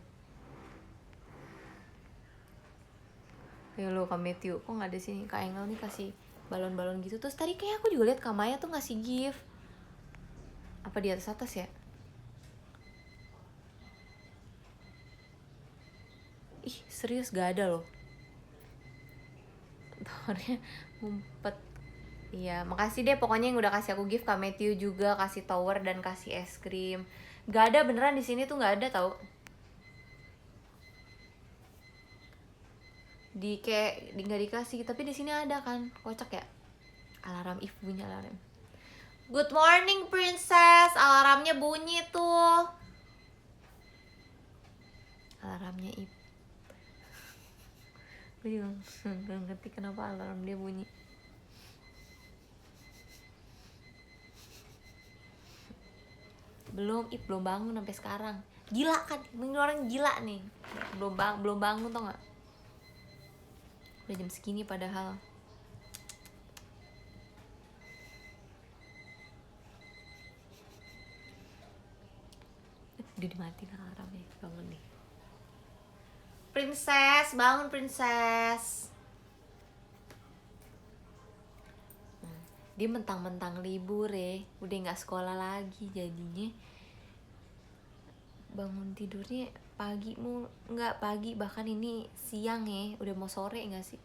Ayo lo Kak Matthew, kok nggak ada sini? Kak Engel nih kasih balon-balon gitu. Terus tadi kayak aku juga lihat Kak Maya tuh ngasih gift. Apa di atas ya? Ih serius gak ada loh. Towernya ngumpet. Iya, makasih deh pokoknya yang udah kasih aku gift. Kak Matthew juga kasih tower dan kasih es krim. Gak ada beneran di sini tuh, gak ada tau. Kayak nggak dikasih, tapi di sini ada kan, kocak ya. Alarm if bunyi alarm. Good morning princess, alarmnya bunyi tuh. Alarmnya if. Gue juga gak ngerti kenapa alarm dia bunyi. Belum bangun sampai sekarang. Gila kan, ini orang gila nih. Belum bangun tau gak? Udah jam segini padahal. Udah dimatiin alarmnya. Bangun nih. Princess, bangun princess. Dia mentang-mentang libur udah gak sekolah lagi, jadinya bangun tidurnya pagi, nggak pagi, bahkan ini siang udah mau sore nggak sih?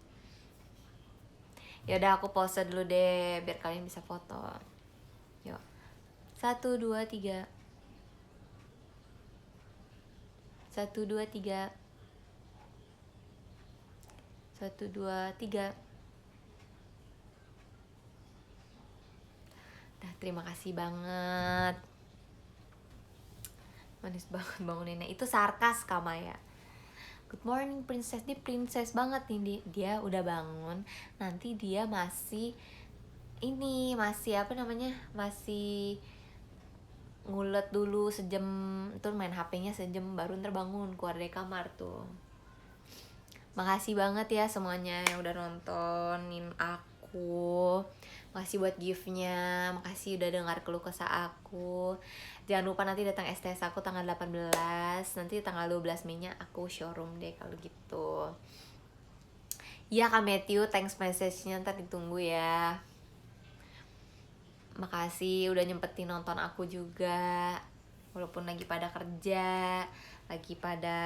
Ya udah aku pause dulu deh biar kalian bisa foto. Yuk, 1 2 3, 1 2 3, 1 2 3. Dah, terima kasih banget. Manis banget banguninnya. Itu sarkas Kamaya. Good morning princess. Dia princess banget nih. Dia udah bangun. Nanti dia masih masih ngulet dulu sejam. Tuh main HP-nya sejam baru ntar bangun keluar dari kamar tuh. Makasih banget ya semuanya yang udah nontonin aku. Makasih buat gift-nya. Makasih udah dengar keluh kesah aku. Jangan lupa nanti datang STS aku tanggal 18. Nanti tanggal 12 Mei-nya aku showroom deh kalau gitu. Ya Kak Matthew, thanks message-nya, ntar ditunggu ya. Makasih udah nyempetin nonton aku juga. Walaupun lagi pada kerja, lagi pada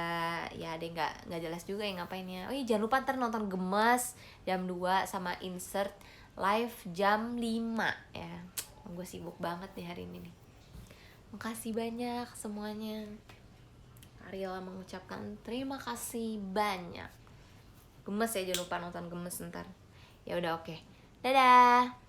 ya ada nggak jelas juga yang ngapainnya. Oh iya, jangan lupa ntar nonton Gemes jam 2 sama Insert live jam 5 ya. Gue sibuk banget nih hari ini nih. Makasih banyak semuanya. Ariela mengucapkan terima kasih banyak. Gemes ya, jangan lupa nonton Gemes ntar. Ya udah, oke. Dadah.